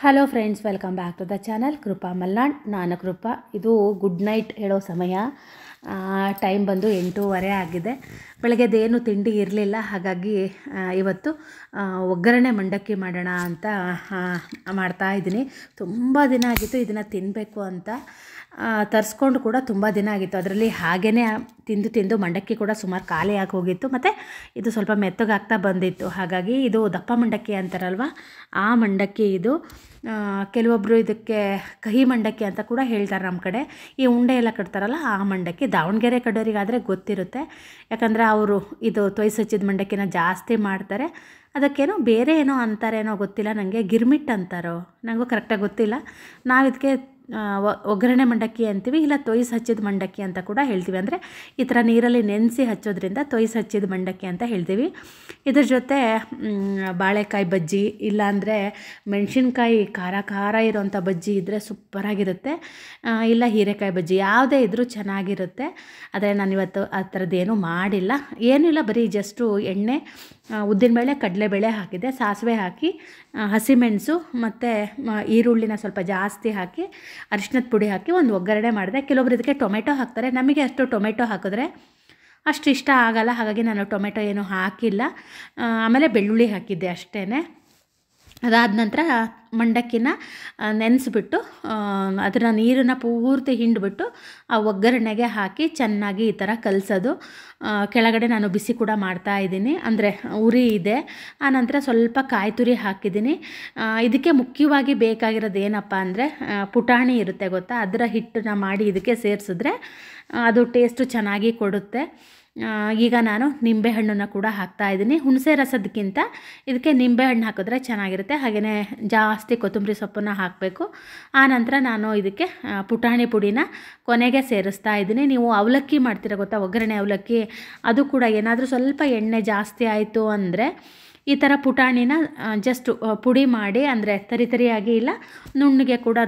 Hello friends, welcome back to the channel Krupa Malnad. ನಾನು ಕೃಪಾ. ಇದು good night ಹೇಳೋ ಸಮಯ. ಟೈಮ್ ಬಂದು 8:30 ಆಗಿದೆ. ಬೆಳಗ್ಗೆದೇನು ತಿಂಡಿ ಇರಲಿಲ್ಲ, ಹಾಗಾಗಿ ಇವತ್ತು ಒಗ್ಗರಣೆ ಮಂಡಕ್ಕಿ ಮಾಡೋಣ ಅಂತ ಮಾಡ್ತಾಯಿದ್ದೀನಿ. ತುಂಬ ದಿನ ಆಗಿತ್ತು ಇದನ್ನು ತಿನ್ನಬೇಕು ಅಂತ. ತರಿಸ್ಕೊಂಡು ಕೂಡ ತುಂಬ ದಿನ ಆಗಿತ್ತು. ಅದರಲ್ಲಿ ಹಾಗೇ ತಿಂದು ಮಂಡಕ್ಕಿ ಕೂಡ ಸುಮಾರು ಖಾಲಿ ಆಗಿ ಹೋಗಿತ್ತು. ಮತ್ತು ಇದು ಸ್ವಲ್ಪ ಮೆತ್ತಗಾಗ್ತಾ ಬಂದಿತ್ತು. ಹಾಗಾಗಿ ಇದು ದಪ್ಪ ಮಂಡಕ್ಕಿ ಅಂತಾರಲ್ವ, ಆ ಮಂಡಕ್ಕಿ ಇದು. ಕೆಲವೊಬ್ಬರು ಇದಕ್ಕೆ ಕಹಿ ಮಂಡಕ್ಕಿ ಅಂತ ಕೂಡ ಹೇಳ್ತಾರೆ ನಮ್ಮ ಕಡೆ. ಈ ಉಂಡೆ ಎಲ್ಲ ಕಟ್ತಾರಲ್ಲ, ಆ ಮಂಡಕ್ಕಿ. ದಾವಣಗೆರೆ ಕಡೆಯವರಿಗಾದರೆ ಗೊತ್ತಿರುತ್ತೆ, ಯಾಕಂದರೆ ಅವರು ಇದು ತೊಯ್ಸ್ ಹಚ್ಚಿದ ಮಂಡಕ್ಕಿನ ಜಾಸ್ತಿ ಮಾಡ್ತಾರೆ. ಅದಕ್ಕೇನೋ ಬೇರೆ ಏನೋ ಅಂತಾರೇನೋ ಗೊತ್ತಿಲ್ಲ ನನಗೆ. ಗಿರ್ಮಿಟ್ ಅಂತಾರೋ, ನನಗೂ ಕರೆಕ್ಟಾಗಿ ಗೊತ್ತಿಲ್ಲ. ನಾವು ಇದಕ್ಕೆ ಒಗ್ಗರಣೆ ಮಂಡಕ್ಕಿ ಅಂತೀವಿ, ಇಲ್ಲ ತೊಯ್ಸ್ ಹಚ್ಚಿದ ಮಂಡಕ್ಕಿ ಅಂತ ಕೂಡ ಹೇಳ್ತೀವಿ. ಅಂದರೆ ಈ ಥರ ನೀರಲ್ಲಿ ನೆನೆಸಿ ಹಚ್ಚೋದ್ರಿಂದ ತೊಯ್ಸ್ ಹಚ್ಚಿದ ಮಂಡಕ್ಕಿ ಅಂತ ಹೇಳ್ತೀವಿ. ಇದ್ರ ಜೊತೆ ಬಾಳೆಕಾಯಿ ಬಜ್ಜಿ, ಇಲ್ಲಾಂದರೆ ಮೆಣಸಿನ್ಕಾಯಿ ಖಾರ ಇರೋವಂಥ ಬಜ್ಜಿ ಇದ್ದರೆ ಸೂಪರಾಗಿರುತ್ತೆ. ಇಲ್ಲ ಹೀರೆಕಾಯಿ ಬಜ್ಜಿ, ಯಾವುದೇ ಇದ್ದರೂ ಚೆನ್ನಾಗಿರುತ್ತೆ. ಆದರೆ ನಾನಿವತ್ತು ಆ ಥರದ್ದೇನೂ ಮಾಡಿಲ್ಲ. ಏನೂ ಇಲ್ಲ, ಬರೀ ಜಸ್ಟು ಎಣ್ಣೆ, ಉದ್ದಿನಬೇಳೆ, ಕಡಲೆಬೇಳೆ ಹಾಕಿದೆ, ಸಾಸಿವೆ ಹಾಕಿ, ಹಸಿಮೆಣಸು ಮತ್ತು ಈರುಳ್ಳಿನ ಸ್ವಲ್ಪ ಜಾಸ್ತಿ ಹಾಕಿ, ಅರಿಶಿನದ ಪುಡಿ ಹಾಕಿ ಒಂದು ಒಗ್ಗರಣೆ ಮಾಡಿದೆ. ಕೆಲವೊಬ್ರು ಇದಕ್ಕೆ ಟೊಮೆಟೊ ಹಾಕ್ತಾರೆ. ನಮಗೆ ಅಷ್ಟು ಟೊಮೆಟೊ ಹಾಕಿದ್ರೆ ಅಷ್ಟು ಇಷ್ಟ ಆಗಲ್ಲ, ಹಾಗಾಗಿ ನಾನು ಟೊಮೆಟೊ ಏನೂ ಹಾಕಿಲ್ಲ. ಆಮೇಲೆ ಬೆಳ್ಳುಳ್ಳಿ ಹಾಕಿದ್ದೆ ಅಷ್ಟೇ. ಅದಾದ ನಂತರ ಮಂಡಕ್ಕಿನ ನೆನೆಸ್ಬಿಟ್ಟು ಅದರ ನೀರನ್ನು ಪೂರ್ತಿ ಹಿಂಡಿಬಿಟ್ಟು ಆ ಒಗ್ಗರಣೆಗೆ ಹಾಕಿ ಚೆನ್ನಾಗಿ ಈ ಥರ ಕಲಸೋದು. ಕೆಳಗಡೆ ನಾನು ಬಿಸಿ ಕೂಡ ಮಾಡ್ತಾಯಿದ್ದೀನಿ, ಅಂದರೆ ಉರಿ ಇದೆ. ಆನಂತರ ಸ್ವಲ್ಪ ಕಾಯಿ ತುರಿ ಹಾಕಿದ್ದೀನಿ. ಇದಕ್ಕೆ ಮುಖ್ಯವಾಗಿ ಬೇಕಾಗಿರೋದು ಏನಪ್ಪ ಅಂದರೆ ಪುಟಾಣಿ ಇರುತ್ತೆ ಗೊತ್ತಾ, ಅದರ ಹಿಟ್ಟನ್ನ ಮಾಡಿ ಇದಕ್ಕೆ ಸೇರಿಸಿದ್ರೆ ಅದು ಟೇಸ್ಟು ಚೆನ್ನಾಗಿ ಕೊಡುತ್ತೆ. ಈಗ ನಾನು ನಿಂಬೆಹಣ್ಣನ್ನು ಕೂಡ ಹಾಕ್ತಾಯಿದ್ದೀನಿ. ಹುಣಸೆ ರಸದಕ್ಕಿಂತ ಇದಕ್ಕೆ ನಿಂಬೆಹಣ್ಣು ಹಾಕಿದ್ರೆ ಚೆನ್ನಾಗಿರುತ್ತೆ. ಹಾಗೆಯೇ ಜಾಸ್ತಿ ಕೊತ್ತಂಬರಿ ಸೊಪ್ಪನ್ನು ಹಾಕಬೇಕು. ಆನಂತರ ನಾನು ಇದಕ್ಕೆ ಪುಟಾಣಿ ಪುಡಿನ ಕೊನೆಗೆ ಸೇರಿಸ್ತಾ ಇದ್ದೀನಿ. ನೀವು ಅವಲಕ್ಕಿ ಮಾಡ್ತೀರ ಗೊತ್ತಾ, ಒಗ್ಗರಣೆ ಅವಲಕ್ಕಿ, ಅದು ಕೂಡ ಏನಾದರೂ ಸ್ವಲ್ಪ ಎಣ್ಣೆ ಜಾಸ್ತಿ ಆಯಿತು ಅಂದರೆ ಈ ಥರ ಪುಟಾಣಿನ ಜಸ್ಟ್ ಪುಡಿ ಮಾಡಿ, ಅಂದರೆ ತರಿಯಾಗಿ ಇಲ್ಲ ನುಣ್ಣಗೆ ಕೂಡ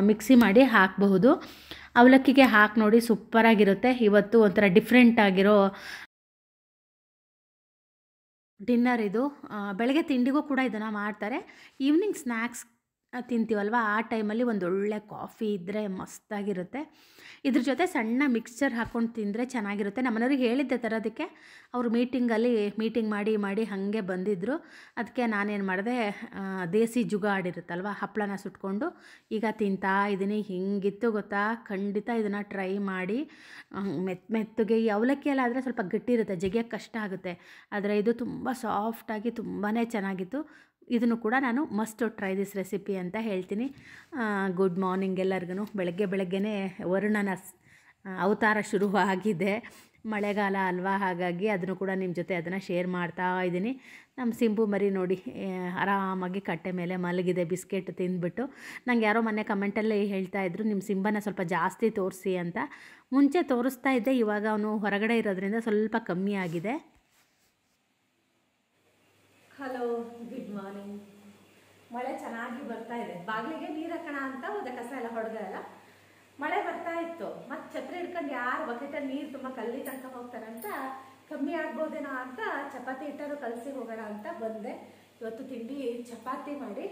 ಮಿಕ್ಸಿ ಮಾಡಿ ಹಾಕಬಹುದು. ಅವಲಕ್ಕಿಗೆ ಹಾಕಿ ನೋಡಿ, ಸೂಪರಾಗಿರುತ್ತೆ. ಇವತ್ತು ಒಂಥರ ಡಿಫ್ರೆಂಟ್ ಆಗಿರೋ ಡಿನ್ನರ್ ಇದು. ಬೆಳಗ್ಗೆ ತಿಂಡಿಗೂ ಕೂಡ ಇದನ್ನು ಮಾಡ್ತಾರೆ. ಈವ್ನಿಂಗ್ ಸ್ನ್ಯಾಕ್ಸ್ ತಿಂತೀವಲ್ವ, ಆ ಟೈಮಲ್ಲಿ ಒಂದು ಒಳ್ಳೆ ಕಾಫಿ ಇದ್ದರೆ ಮಸ್ತಾಗಿರುತ್ತೆ. ಇದ್ರ ಜೊತೆ ಸಣ್ಣ ಮಿಕ್ಸ್ಚರ್ ಹಾಕ್ಕೊಂಡು ತಿಂದರೆ ಚೆನ್ನಾಗಿರುತ್ತೆ. ನಮ್ಮನೆಯವ್ರಿಗೆ ಹೇಳಿದ್ದೆ ತರೋದಕ್ಕೆ, ಅವರು ಮೀಟಿಂಗ್ ಮಾಡಿ ಹಾಗೆ ಬಂದಿದ್ದರು. ಅದಕ್ಕೆ ನಾನೇನು ಮಾಡಿದೆ, ದೇಸಿ ಜುಗಾಡಿರುತ್ತಲ್ವ, ಹಪ್ಪಳನ ಸುಟ್ಕೊಂಡು ಈಗ ತಿಂತಾ ಇದ್ದೀನಿ. ಹಿಂಗಿತ್ತು ಗೊತ್ತಾ, ಖಂಡಿತ ಇದನ್ನು ಟ್ರೈ ಮಾಡಿ. ಮೆತ್ತಗೆ ಈ ಅವಲಕ್ಕಿ ಎಲ್ಲ ಆದರೆ ಸ್ವಲ್ಪ ಗಟ್ಟಿ ಇರುತ್ತೆ, ಜಗಿಯೋಕ್ಕೆ ಕಷ್ಟ ಆಗುತ್ತೆ. ಆದರೆ ಇದು ತುಂಬ ಸಾಫ್ಟಾಗಿ ತುಂಬಾ ಚೆನ್ನಾಗಿತ್ತು. ಇದನ್ನು ಕೂಡ ನಾನು ಮಸ್ಟ್ ಟ್ರೈ ದಿಸ್ ರೆಸಿಪಿ ಅಂತ ಹೇಳ್ತೀನಿ. ಗುಡ್ ಮಾರ್ನಿಂಗ್ ಎಲ್ಲರಿಗೂ. ಬೆಳಗ್ಗೆನೇ ವರುಣನ ಅವತಾರ ಶುರುವಾಗಿದೆ. ಮಳೆಗಾಲ ಅಲ್ವಾ, ಹಾಗಾಗಿ ಅದನ್ನು ಕೂಡ ನಿಮ್ಮ ಜೊತೆ ಅದನ್ನು ಶೇರ್ ಮಾಡ್ತಾ ಇದ್ದೀನಿ. ನಮ್ಮ ಸಿಂಬು ಮರಿ ನೋಡಿ ಆರಾಮಾಗಿ ಕಟ್ಟೆ ಮೇಲೆ ಮಲಗಿದೆ ಬಿಸ್ಕೆಟ್ ತಿಂದ್ಬಿಟ್ಟು. ನಂಗೆ ಯಾರೋ ಮೊನ್ನೆ ಕಮೆಂಟಲ್ಲಿ ಹೇಳ್ತಾಯಿದ್ರು, ನಿಮ್ಮ ಸಿಂಬನ ಸ್ವಲ್ಪ ಜಾಸ್ತಿ ತೋರಿಸಿ ಅಂತ. ಮುಂಚೆ ತೋರಿಸ್ತಾ ಇದ್ದೆ, ಇವಾಗ ಅವನು ಹೊರಗಡೆ ಇರೋದ್ರಿಂದ ಸ್ವಲ್ಪ ಕಮ್ಮಿ ಆಗಿದೆ. Hello, good morning. ಮಳೆ ಚೆನ್ನಾಗಿ ಬರ್ತಾ ಇದೆ. ಬಾಗಿಲಿಗೆ ನೀರು ಹಾಕೋಣ ಅಂತ ಹೋದೆ, ಕಸ ಎಲ್ಲ ಹೊಡೆದಲ್ಲ, ಮಳೆ ಬರ್ತಾ ಇತ್ತು. ಮತ್ತೆ ಛತ್ರಿ ಹಿಡ್ಕೊಂಡು ಯಾರು ಬಕೆಟಲ್ಲಿ ನೀರು ತುಂಬ ಕಲ್ಲಿ ತನಕ ಹೋಗ್ತಾರಂತ, ಕಮ್ಮಿ ಆಗ್ಬೋದೇನೋ ಅಂತ ಚಪಾತಿ ಹಿಟ್ಟರು ಕಲಸಿ ಹೋಗೋಣ ಅಂತ ಬಂದೆ. ಇವತ್ತು ತಿಂಡಿ ಚಪಾತಿ ಮಾಡಿ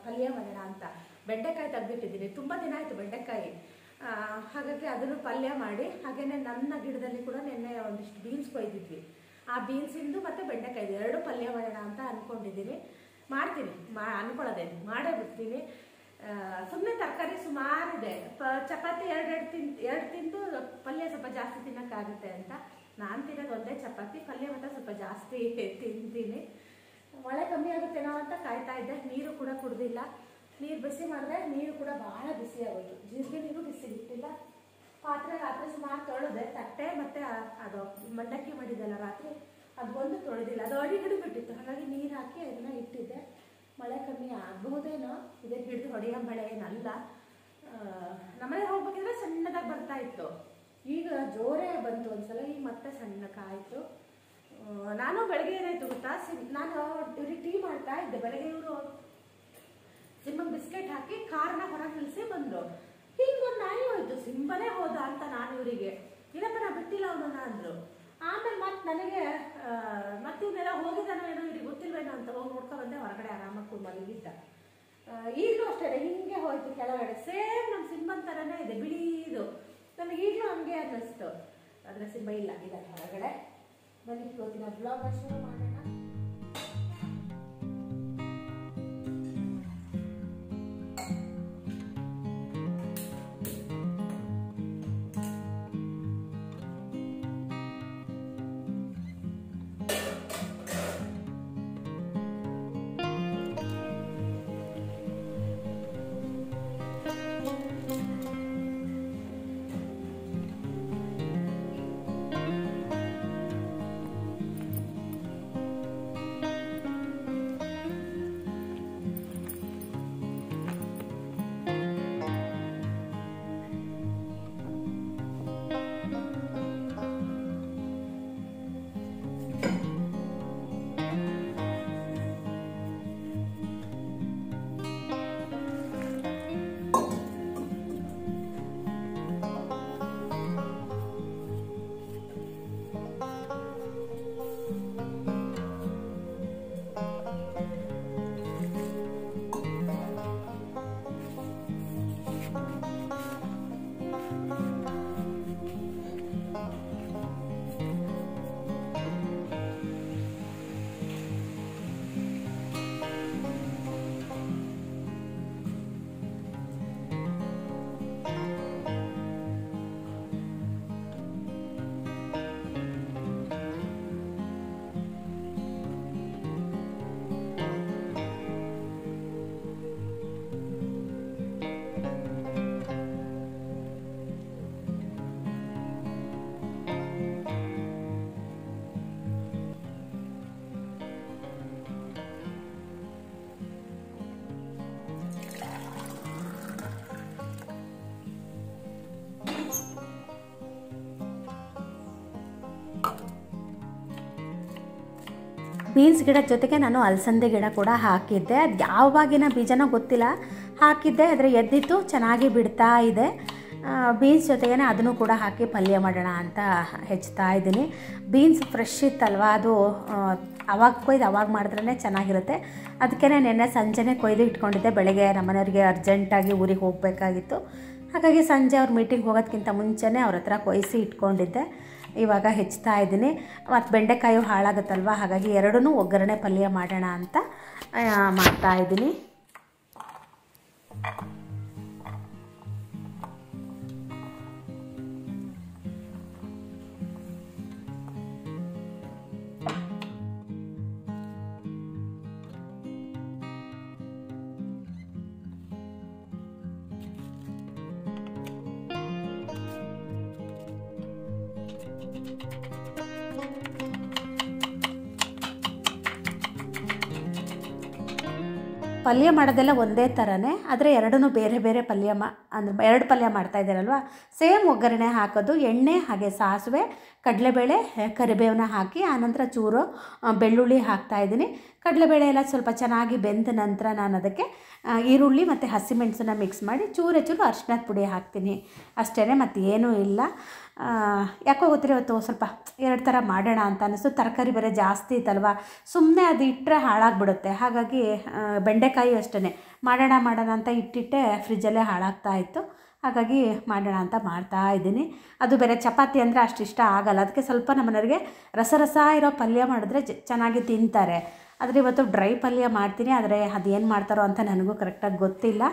ಪಲ್ಯ ಮಾಡೋಣ ಅಂತ. ಬೆಂಡೆಕಾಯಿ ತೆಗೆದಿಟ್ಟಿದ್ದೀನಿ, ತುಂಬ ದಿನ ಆಯಿತು ಬೆಂಡೆಕಾಯಿ, ಹಾಗಾಗಿ ಅದನ್ನು ಪಲ್ಯ ಮಾಡಿ, ಹಾಗೆಯೇ ನನ್ನ ಗಿಡದಲ್ಲಿ ಕೂಡ ನಿನ್ನೆ ಒಂದಿಷ್ಟು ಬೀನ್ಸ್ ಕೊಯ್ದಿದ್ವಿ. ಆ ಬೀನ್ಸಿಂದು ಮತ್ತು ಬೆಂಡೆಕಾಯಿ ಎರಡು ಪಲ್ಯ ಮಾಡೋಣ ಅಂತ ಅಂದ್ಕೊಂಡಿದ್ದೀನಿ. ಮಾಡ್ತೀನಿ, ಅಂದ್ಕೊಳ್ಳೋದೇನು ಮಾಡೇ ಬಿಡ್ತೀನಿ. ಸುಮ್ಮನೆ ತರಕಾರಿ ಸುಮಾರಿದೆ. ಚಪಾತಿ ಎರಡು ತಿಂದು ಪಲ್ಯ ಸ್ವಲ್ಪ ಜಾಸ್ತಿ ತಿನ್ನೋಕ್ಕಾಗುತ್ತೆ ಅಂತ. ನಾನು ತಿನ್ನೋದು ಒಂದೇ ಚಪಾತಿ, ಪಲ್ಯ ಮತ್ತು ಸ್ವಲ್ಪ ಜಾಸ್ತಿ ತಿಂತೀನಿ. ಮಳೆ ಕಮ್ಮಿ ಆಗುತ್ತೇನೋ ಅಂತ ಕಾಯ್ತಾ ಇದ್ದೆ. ನೀರು ಕೂಡ ಕುಡ್ದಿಲ್ಲ. ನೀರು ಬಿಸಿ ಮಾಡಿದ್ರೆ ನೀರು ಕೂಡ ಭಾಳ ಬಿಸಿ ಆಗೋಯ್ತು. ಜೀರಿಗೆ ನೀರು ಬಿಸಿ ಬಿಟ್ಟಿಲ್ಲ. ಪಾತ್ರೆ ರಾತ್ರಿ ಸುಮಾರು ತೊಳೆದೆ, ತಟ್ಟೆ ಮತ್ತು ಅದು ಮಂಡಕ್ಕಿ ಮಾಡಿದ್ದೆಲ್ಲ ರಾತ್ರಿ, ಅದು ಒಂದು ತೊಳೆದಿಲ್ಲ, ಅದು ಅಡಿ ಹಿಡಿಬಿಟ್ಟಿತ್ತು. ಹಾಗಾಗಿ ನೀರು ಹಾಕಿ ಅದನ್ನು ಇಟ್ಟಿದ್ದೆ. ಮಳೆ ಕಮ್ಮಿ ಆಗಬಹುದೇನೋ, ಇದೇ ಹಿಡಿದು ಹೊಡೆಯೋ ಮಳೆ ಏನಲ್ಲ. ನಮ್ಮನೆ ಹೋಗ್ಬೇಕಿದ್ರೆ ಸಣ್ಣದಾಗಿ ಬರ್ತಾ ಇತ್ತು, ಈಗ ಜೋರೇ ಬಂತು ಒಂದ್ಸಲ, ಈಗ ಮತ್ತೆ ಸಣ್ಣಕ್ಕಾಯಿತು. ನಾನು ಬೆಳಗ್ಗೆ ಏನಾಯ್ತು ಗೊತ್ತಾ, ನಾನು ಇವ್ರಿಗೆ ಟೀ ಮಾಡ್ತಾ ಇದ್ದೆ. ಬೆಳಗ್ಗೆ ಇವರು ಸಿಂಬಂಗೆ ಬಿಸ್ಕೆಟ್ ಹಾಕಿ ಕಾರನ್ನ ಹೊರಗೆ ನಿಲ್ಲಿಸಿ ಬಂದರು. ಹಿಂಗೊಂದು ನಾಯಿ ಹೋಯ್ತು, ಸಿಂಬನೇ ಹೋದ ಅಂತ ನಾನು ಇವರಿಗೆ, ಇಲ್ಲಪ್ಪ ನಾ ಬಿಟ್ಟಿಲ್ಲ ಅವನನ್ನ ಅಂದರು. ಆಮೇಲೆ ಮತ್ತೆ ನನಗೆ ಮತ್ತೆ ಇವನ್ನೆಲ್ಲ ಹೋಗಿದ್ದಾನೋ ಏನೋ, ಇವ್ರಿಗೆ ಗೊತ್ತಿಲ್ವೇನೋ ಅಂತ ಹೋಗಿ ನೋಡ್ಕೊ ಬಂದೆ. ಹೊರಗಡೆ ಆರಾಮಾಗಿ ಮಲಗಿದ್ದ. ಈಗಲೂ ಅಷ್ಟೇ ಹಿಂಗೆ ಹೋಯ್ತು ಕೆಳಗಡೆ, ಸೇಮ್ ನಮ್ಮ ಸಿಂಹನ್ ಥರನೇ ಇದೆ, ಬಿಳಿದು. ನನಗೆ ಈಗಲೂ ಹಂಗೆ ಅನ್ನಿಸ್ತು. ಆದರೆ ಸಿಂಹ ಇಲ್ಲ, ಇದ್ದಾರೆ ಹೊರಗಡೆ. ಬನ್ನಿ ಇವತ್ತಿನ ಬ್ಲಾಗ್ ಶುರು ಮಾಡೋಣ. ಬೀನ್ಸ್ ಗಿಡದ ಜೊತೆಗೆ ನಾನು ಅಲಸಂದೆ ಗಿಡ ಕೂಡ ಹಾಕಿದ್ದೆ. ಅದು ಯಾವಾಗಿನ ಬೀಜನೋ ಗೊತ್ತಿಲ್ಲ, ಹಾಕಿದ್ದೆ. ಆದರೆ ಎದ್ದಿತ್ತು, ಚೆನ್ನಾಗಿ ಬಿಡ್ತಾ ಇದೆ. ಬೀನ್ಸ್ ಜೊತೆಗೇ ಅದನ್ನು ಕೂಡ ಹಾಕಿ ಪಲ್ಯ ಮಾಡೋಣ ಅಂತ ಹೆಚ್ಚುತ್ತಾ ಇದ್ದೀನಿ. ಬೀನ್ಸ್ ಫ್ರೆಶ್ ಇತ್ತಲ್ವ, ಅದು ಅವಾಗ ಕೊಯ್ದು ಅವಾಗ ಮಾಡಿದ್ರೇ ಚೆನ್ನಾಗಿರುತ್ತೆ. ಅದಕ್ಕೆ ನೆನ್ನೆ ಸಂಜೆನೇ ಕೊಯ್ದು ಇಟ್ಕೊಂಡಿದ್ದೆ. ಬೆಳಗ್ಗೆ ನಮ್ಮನೆಯವ್ರಿಗೆ ಅರ್ಜೆಂಟಾಗಿ ಊರಿಗೆ ಹೋಗಬೇಕಾಗಿತ್ತು. ಹಾಗಾಗಿ ಸಂಜೆ ಅವ್ರ ಮೀಟಿಂಗ್ ಹೋಗೋದಕ್ಕಿಂತ ಮುಂಚೆನೇ ಅವ್ರ ಹತ್ರ ಕೊಯ್ಸಿ ಇಟ್ಕೊಂಡಿದ್ದೆ. ಇವಾಗ ಹೆಚ್ಚುತ್ತಾ ಇದ್ದೀನಿ. ಮತ್ತು ಬೆಂಡೆಕಾಯಿ ಹಾಳಾಗುತ್ತಲ್ವ, ಹಾಗಾಗಿ ಎರಡೂ ಒಗ್ಗರಣೆ ಪಲ್ಯ ಮಾಡೋಣ ಅಂತ ಮಾಡ್ತಾಯಿದ್ದೀನಿ. ಪಲ್ಯ ಮಾಡೋದೆಲ್ಲ ಒಂದೇ ಥರನೇ, ಆದರೆ ಎರಡೂ ಬೇರೆ ಬೇರೆ ಪಲ್ಯ ಅಂದರೆ ಎರಡು ಪಲ್ಯ ಮಾಡ್ತಾಯಿದ್ದಾರಲ್ವ, ಸೇಮ್ ಒಗ್ಗರಣೆ ಹಾಕೋದು. ಎಣ್ಣೆ ಹಾಗೆ ಸಾಸಿವೆ, ಕಡಲೆಬೇಳೆ, ಕರಿಬೇವನ್ನ ಹಾಕಿ ಆನಂತರ ಚೂರು ಬೆಳ್ಳುಳ್ಳಿ ಹಾಕ್ತಾಯಿದ್ದೀನಿ. ಕಡಲೆಬೇಳೆ ಎಲ್ಲ ಸ್ವಲ್ಪ ಚೆನ್ನಾಗಿ ಬೆಂದ ನಂತರ ನಾನು ಅದಕ್ಕೆ ಈರುಳ್ಳಿ ಮತ್ತು ಹಸಿಮೆಣಸನ್ನ ಮಿಕ್ಸ್ ಮಾಡಿ ಚೂರು ಅರಿಶಿಣದ ಪುಡಿ ಹಾಕ್ತೀನಿ ಅಷ್ಟೇ, ಮತ್ತು ಏನೂ ಇಲ್ಲ. ಯಾಕೋ ಗೊತ್ತಿರೋ ಇವತ್ತು ಸ್ವಲ್ಪ ಎರಡು ಥರ ಮಾಡೋಣ ಅಂತ ಅನ್ನಿಸ್ತು. ತರಕಾರಿ ಬೇರೆ ಜಾಸ್ತಿ ಇತ್ತಲ್ವ, ಸುಮ್ಮನೆ ಅದು ಇಟ್ಟರೆ ಹಾಳಾಗ್ಬಿಡುತ್ತೆ. ಹಾಗಾಗಿ ಬೆಂಡೆಕಾಯಿ ಅಷ್ಟೇ ಮಾಡೋಣ ಅಂತ ಇಟ್ಟಿಟ್ಟೆ, ಫ್ರಿಜ್ಜಲ್ಲೇ ಹಾಳಾಗ್ತಾ ಇತ್ತು. ಹಾಗಾಗಿ ಮಾಡೋಣ ಅಂತ ಮಾಡ್ತಾಯಿದ್ದೀನಿ. ಅದು ಬೇರೆ ಚಪಾತಿ ಅಂದರೆ ಅಷ್ಟು ಇಷ್ಟ ಆಗಲ್ಲ. ಅದಕ್ಕೆ ಸ್ವಲ್ಪ ನಮ್ಮನೆಯವ್ರಿಗೆ ರಸ ಇರೋ ಪಲ್ಯ ಮಾಡಿದ್ರೆ ಚೆನ್ನಾಗಿ ತಿಂತಾರೆ. ಆದರೆ ಇವತ್ತು ಡ್ರೈ ಪಲ್ಯ ಮಾಡ್ತೀನಿ. ಆದರೆ ಅದೇನು ಮಾಡ್ತಾರೋ ಅಂತ ನನಗೂ ಕರೆಕ್ಟಾಗಿ ಗೊತ್ತಿಲ್ಲ.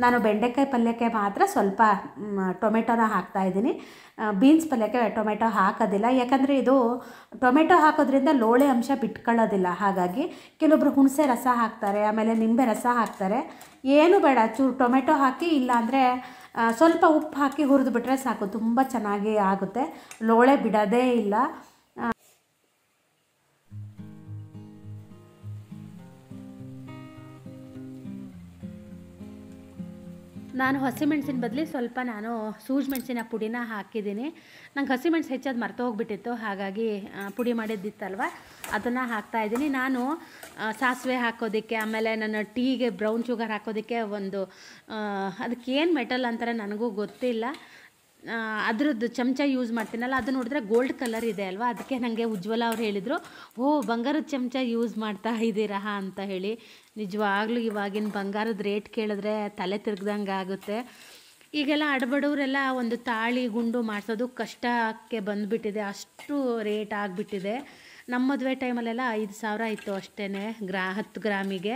ನಾನು ಬೆಂಡೆಕಾಯಿ ಪಲ್ಯಕ್ಕೆ ಮಾತ್ರ ಸ್ವಲ್ಪ ಟೊಮೆಟೊನ ಹಾಕ್ತಾಯಿದ್ದೀನಿ. ಬೀನ್ಸ್ ಪಲ್ಯಕ್ಕೆ ಟೊಮೆಟೊ ಹಾಕೋದಿಲ್ಲ, ಯಾಕಂದರೆ ಇದು ಟೊಮೆಟೊ ಹಾಕೋದ್ರಿಂದ ಲೋಳೆ ಅಂಶ ಬಿಟ್ಕೊಳ್ಳೋದಿಲ್ಲ. ಹಾಗಾಗಿ ಕೆಲವೊಬ್ರು ಹುಣಸೆ ರಸ ಹಾಕ್ತಾರೆ, ಆಮೇಲೆ ನಿಂಬೆ ರಸ ಹಾಕ್ತಾರೆ. ಏನು ಬೇಡ, ಚೂರು ಟೊಮೆಟೊ ಹಾಕಿ, ಇಲ್ಲಾಂದರೆ ಸ್ವಲ್ಪ ಉಪ್ಪು ಹಾಕಿ ಹುರಿದು ಬಿಟ್ಟರೆ ಸಾಕು, ತುಂಬ ಚೆನ್ನಾಗಿ ಆಗುತ್ತೆ, ಲೋಳೆ ಬಿಡೋದೇ ಇಲ್ಲ. ನಾನು ಹಸಿಮೆಣಸಿನ ಬದಲು ಸ್ವಲ್ಪ ಸೂಜಿ ಮೆಣಸಿನ ಪುಡಿನ ಹಾಕಿದ್ದೀನಿ. ನಂಗೆ ಹಸಿಮೆಣಸು ಹೆಚ್ಚೋದು ಮರ್ತೋಗ್ಬಿಟ್ಟಿತ್ತು, ಹಾಗಾಗಿ ಪುಡಿ ಮಾಡಿದ್ದಿತ್ತಲ್ವ ಅದನ್ನು ಹಾಕ್ತಾಯಿದ್ದೀನಿ. ನಾನು ಸಾಸಿವೆ ಹಾಕೋದಕ್ಕೆ, ಆಮೇಲೆ ನನ್ನ ಟೀಗೆ ಬ್ರೌನ್ ಶುಗರ್ ಹಾಕೋದಕ್ಕೆ ಅದಕ್ಕೇನು ಮೆಟಲ್ ಅಂತಾರೆ ನನಗೂ ಗೊತ್ತಿಲ್ಲ, ಅದ್ರದ್ದು ಚಮಚ ಯೂಸ್ ಮಾಡ್ತೀನಲ್ಲ, ಅದು ನೋಡಿದ್ರೆ ಗೋಲ್ಡ್ ಕಲರ್ ಇದೆ ಅಲ್ವಾ, ಅದಕ್ಕೆ ನನಗೆ ಉಜ್ವಲ ಅವ್ರು ಹೇಳಿದರು, ಓ ಬಂಗಾರದ ಚಮಚ ಯೂಸ್ ಮಾಡ್ತಾ ಇದ್ದೀರಾ ಅಂತ ಹೇಳಿ. ನಿಜವಾಗ್ಲೂ ಇವಾಗಿನ ಬಂಗಾರದ ರೇಟ್ ಕೇಳಿದ್ರೆ ತಲೆ ತಿರ್ಗ್ದಂಗೆ ಆಗುತ್ತೆ. ಈಗೆಲ್ಲ ಅಡಬಡವರೆಲ್ಲ ಒಂದು ತಾಳಿ ಗುಂಡು ಮಾಡಿಸೋದು ಕಷ್ಟಕ್ಕೆ ಬಂದುಬಿಟ್ಟಿದೆ, ಅಷ್ಟು ರೇಟ್ ಆಗಿಬಿಟ್ಟಿದೆ. ನಮ್ಮ ಮದುವೆ ಟೈಮಲ್ಲೆಲ್ಲ 5,000 ಇತ್ತು ಅಷ್ಟೇ, 10 ಗ್ರಾಮಿಗೆ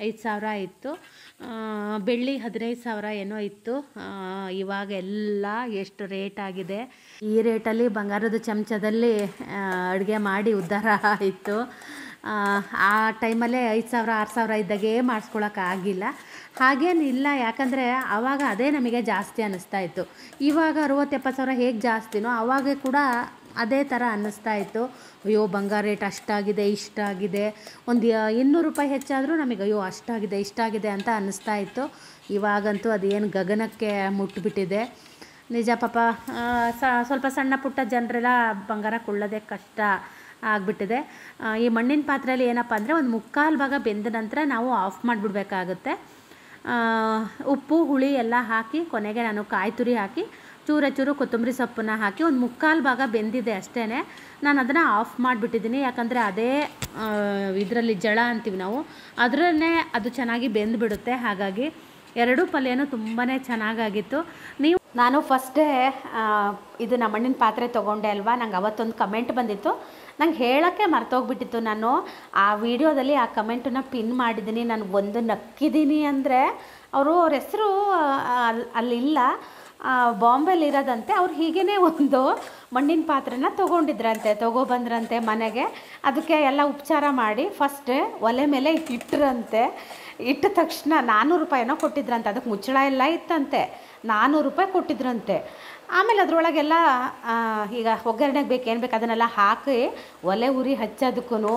5,000 ಇತ್ತು. ಬೆಳ್ಳಿ 15,000 ಏನೋ ಇತ್ತು. ಇವಾಗ ಎಲ್ಲ ಎಷ್ಟು ರೇಟ್ ಆಗಿದೆ. ಈ ರೇಟಲ್ಲಿ ಬಂಗಾರದ ಚಮಚದಲ್ಲಿ ಅಡುಗೆ ಮಾಡಿ ಉದ್ಧಾರ ಆಯಿತು. ಆ ಟೈಮಲ್ಲೇ 5,000 6,000 ಇದ್ದಾಗೆ ಮಾಡಿಸ್ಕೊಳಕ್ಕಾಗಿಲ್ಲ. ಹಾಗೇನಿಲ್ಲ, ಯಾಕಂದರೆ ಆವಾಗ ಅದೇ ನಮಗೆ ಜಾಸ್ತಿ ಅನ್ನಿಸ್ತಾ ಇತ್ತು. ಇವಾಗ 60,000-70,000 ಹೇಗೆ ಜಾಸ್ತಿನೋ ಆವಾಗ ಕೂಡ ಅದೇ ಥರ ಅನ್ನಿಸ್ತಾ ಇತ್ತು. ಅಯ್ಯೋ ಬಂಗಾರ ರೇಟ್ ಅಷ್ಟಾಗಿದೆ ಇಷ್ಟಾಗಿದೆ, ಒಂದು 200 ರೂಪಾಯಿ ಹೆಚ್ಚಾದರೂ ನಮಗೆ ಅಯ್ಯೋ ಅಷ್ಟಾಗಿದೆ ಇಷ್ಟಾಗಿದೆ ಅಂತ ಅನ್ನಿಸ್ತಾ ಇತ್ತು. ಇವಾಗಂತೂ ಅದೇನು ಗಗನಕ್ಕೆ ಮುಟ್ಟಿಬಿಟ್ಟಿದೆ. ನಿಜ ಪಾಪ ಸ್ವಲ್ಪ ಸಣ್ಣ ಪುಟ್ಟ ಜನರೆಲ್ಲ ಬಂಗಾರ ಕೊಳ್ಳೋದೇ ಕಷ್ಟ ಆಗಿಬಿಟ್ಟಿದೆ. ಈ ಮಣ್ಣಿನ ಪಾತ್ರೆಯಲ್ಲಿ ಏನಪ್ಪ ಅಂದರೆ ಒಂದು 3/4 ಭಾಗ ಬೆಂದ ನಂತರ ನಾವು ಆಫ್ ಮಾಡಿಬಿಡ್ಬೇಕಾಗುತ್ತೆ. ಉಪ್ಪು ಹುಳಿ ಎಲ್ಲ ಹಾಕಿ ಕೊನೆಗೆ ನಾನು ಕಾಯಿ ತುರಿ ಹಾಕಿ ಚೂರು ಕೊತ್ತಂಬರಿ ಸೊಪ್ಪನ್ನ ಹಾಕಿ ಒಂದು 3/4 ಭಾಗ ಬೆಂದಿದೆ ಅಷ್ಟೇ. ನಾನು ಅದನ್ನು ಆಫ್ ಮಾಡಿಬಿಟ್ಟಿದ್ದೀನಿ, ಯಾಕಂದರೆ ಅದೇ ಇದರಲ್ಲಿ ಜಳ ಅಂತೀವಿ ನಾವು, ಅದರನ್ನೇ ಅದು ಚೆನ್ನಾಗಿ ಬೆಂದುಬಿಡುತ್ತೆ. ಹಾಗಾಗಿ ಎರಡೂ ಪಲ್ಯನೂ ತುಂಬಾ ಚೆನ್ನಾಗಾಗಿತ್ತು. ನಾನು ಫಸ್ಟೇ ಇದು ಮಣ್ಣಿನ ಪಾತ್ರೆ ತೊಗೊಂಡೆ ಅಲ್ವಾ, ನಂಗೆ ಅವತ್ತೊಂದು ಕಮೆಂಟ್ ಬಂದಿತ್ತು, ನಂಗೆ ಹೇಳೋಕ್ಕೆ ಮರ್ತೋಗ್ಬಿಟ್ಟಿತ್ತು. ನಾನು ಆ ವಿಡಿಯೋದಲ್ಲಿ ಆ ಕಮೆಂಟನ್ನು ಪಿನ್ ಮಾಡಿದ್ದೀನಿ. ನಾನು ಒಂದು ನಕ್ಕಿದ್ದೀನಿ ಅಂದರೆ ಅವ್ರ ಹೆಸರು ಅಲ್ಲಿಲ್ಲ, ಬಾಂಬೆಲಿರೋದಂತೆ. ಅವ್ರು ಹೀಗೇ ಒಂದು ಮಣ್ಣಿನ ಪಾತ್ರೆನ ತೊಗೊಬಂದ್ರಂತೆ ಮನೆಗೆ. ಅದಕ್ಕೆ ಎಲ್ಲ ಉಪಚಾರ ಮಾಡಿ ಫಸ್ಟ್ ಒಲೆ ಮೇಲೆ ಇಟ್ಟರಂತೆ. ಇಟ್ಟ ತಕ್ಷಣ 400 ರೂಪಾಯಿನೋ ಕೊಟ್ಟಿದ್ರಂತೆ. ಅದಕ್ಕೆ ಮುಚ್ಚಳ ಎಲ್ಲ ಇತ್ತಂತೆ, 400 ರೂಪಾಯಿ ಕೊಟ್ಟಿದ್ರಂತೆ. ಆಮೇಲೆ ಅದರೊಳಗೆಲ್ಲ ಈಗ ಒಗ್ಗರಣೆಗೆ ಏನು ಬೇಕು ಅದನ್ನೆಲ್ಲ ಹಾಕಿ ಒಲೆ ಉರಿ ಹಚ್ಚೋದಕ್ಕೂ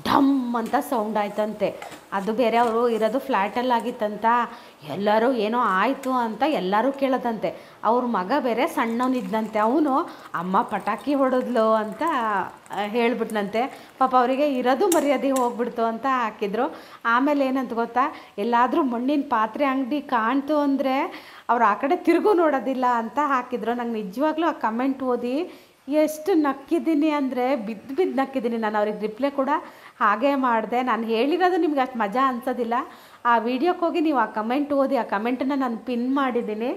ಢಮ್ ಅಂತ ಸೌಂಡ್ ಆಯ್ತಂತೆ. ಅದು ಬೇರೆ ಅವರು ಇರೋದು ಫ್ಲ್ಯಾಟಲ್ಲಾಗಿತ್ತಂತ. ಎಲ್ಲರೂ ಏನೋ ಆಯಿತು ಅಂತ ಎಲ್ಲರೂ ಕೇಳೋದಂತೆ. ಅವ್ರ ಮಗ ಬೇರೆ ಸಣ್ಣವನಿದ್ದಂತೆ, ಅವನು ಅಮ್ಮ ಪಟಾಕಿ ಹೊಡೆದ್ಲು ಅಂತ ಹೇಳ್ಬಿಟ್ನಂತೆ. ಪಾಪ ಅವರಿಗೆ ಇರೋದು ಮರ್ಯಾದೆ ಹೋಗ್ಬಿಡ್ತು ಅಂತ ಹಾಕಿದ್ರು. ಆಮೇಲೆ ಏನಂತ ಗೊತ್ತಾ, ಎಲ್ಲಾದರೂ ಮಣ್ಣಿನ ಪಾತ್ರೆ ಅಂಗಡಿ ಕಾಣ್ತು ಅಂದರೆ ಅವ್ರು ಆ ಕಡೆ ತಿರುಗು ನೋಡೋದಿಲ್ಲ ಅಂತ ಹಾಕಿದ್ರು. ನಂಗೆ ನಿಜವಾಗ್ಲೂ ಆ ಕಮೆಂಟ್ ಓದಿ ಎಷ್ಟು ನಕ್ಕಿದ್ದೀನಿ ಅಂದರೆ ಬಿದ್ದು ನಕ್ಕಿದ್ದೀನಿ. ನಾನು ಅವ್ರಿಗೆ ರಿಪ್ಲೈ ಕೂಡ ಹಾಗೇ ಮಾಡಿದೆ. ನಾನು ಹೇಳಿರೋದು ನಿಮ್ಗೆ ಅಷ್ಟು ಮಜಾ ಅನ್ಸೋದಿಲ್ಲ. ಆ ವಿಡಿಯೋಕ್ಕೆ ಹೋಗಿ ನೀವು ಆ ಕಮೆಂಟ್ ಓದಿ, ಆ ಕಮೆಂಟನ್ನು ನಾನು ಪಿನ್ ಮಾಡಿದ್ದೀನಿ.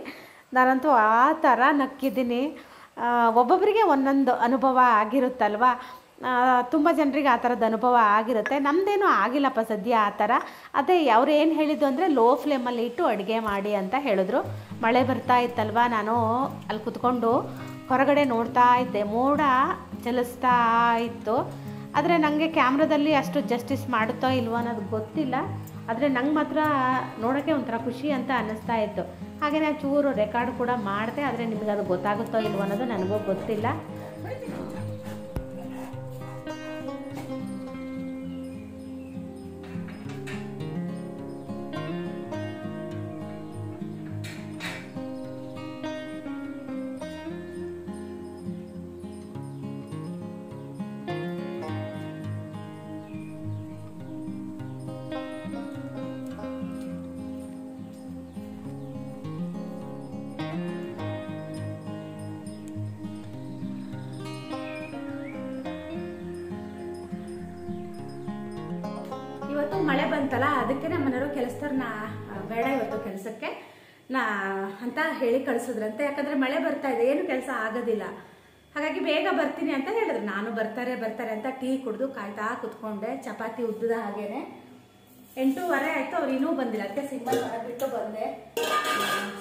ನಾನಂತೂ ಆ ಥರ ನಕ್ಕಿದ್ದೀನಿ. ಒಬ್ಬೊಬ್ಬರಿಗೆ ಒಂದೊಂದು ಅನುಭವ ಆಗಿರುತ್ತಲ್ವ, ತುಂಬ ಜನರಿಗೆ ಆ ಥರದ ಅನುಭವ ಆಗಿರುತ್ತೆ. ನಮ್ಮದೇನೂ ಆಗಿಲ್ಲಪ್ಪ ಸದ್ಯ ಆ ಥರ. ಅದೇ ಅವ್ರು ಏನು ಹೇಳಿದ್ದು ಅಂದರೆ ಲೋ ಫ್ಲೇಮಲ್ಲಿ ಇಟ್ಟು ಅಡುಗೆ ಮಾಡಿ ಅಂತ ಹೇಳಿದ್ರು. ಮಳೆ ಬರ್ತಾ ಇತ್ತಲ್ವ, ನಾನು ಅಲ್ಲಿ ಕುತ್ಕೊಂಡು ಹೊರಗಡೆ ನೋಡ್ತಾ ಇದ್ದೆ, ಮೋಡ ಚಲಿಸ್ತಾ ಇತ್ತು. ಆದರೆ ನನಗೆ ಕ್ಯಾಮ್ರಾದಲ್ಲಿ ಅಷ್ಟು ಜಸ್ಟಿಸ್ ಮಾಡುತ್ತೋ ಇಲ್ವೋ ಅನ್ನೋದು ಗೊತ್ತಿಲ್ಲ. ಆದರೆ ನಂಗೆ ಮಾತ್ರ ನೋಡೋಕ್ಕೆ ಒಂಥರ ಖುಷಿ ಅಂತ ಅನ್ನಿಸ್ತಾ ಇತ್ತು. ಹಾಗೆ ನಾನು ಚೂರು ರೆಕಾರ್ಡ್ ಕೂಡ ಮಾಡಿದೆ, ಆದರೆ ನಿಮ್ಗೆ ಅದು ಗೊತ್ತಾಗುತ್ತೋ ಇಲ್ವೋ ಅನ್ನೋದು ನನಗೂ ಗೊತ್ತಿಲ್ಲ. ಇವತ್ತು ಮಳೆ ಬಂತಲ್ಲ, ಅದಕ್ಕೆ ನಮ್ಮ ಮನೆಯವರು ಕೆಲಸದವ್ರನ್ನ ಬೇಡ ಇವತ್ತು ಕೆಲಸಕ್ಕೆ ಅಂತ ಹೇಳಿ ಕಳಿಸಿದ್ರಂತೆ. ಯಾಕಂದ್ರೆ ಮಳೆ ಬರ್ತಾ ಇದೆ, ಏನು ಕೆಲಸ ಆಗೋದಿಲ್ಲ. ಹಾಗಾಗಿ ಬೇಗ ಬರ್ತೀನಿ ಅಂತ ಹೇಳಿದ್ರು. ನಾನು ಬರ್ತಾರೆ ಅಂತ ಟೀ ಕುಡಿದು ಕಾಯ್ತಾ ಕುತ್ಕೊಂಡೆ. ಚಪಾತಿ ಉದ್ದದ ಹಾಗೇನೆ 8:15 ಆಯ್ತು, ಅವ್ರು ಇನ್ನೂ ಬಂದಿಲ್ಲ. ಅದಕ್ಕೆ ಸಿಂಬಲ್ ಬಿಟ್ಟು ಬಂದೆ.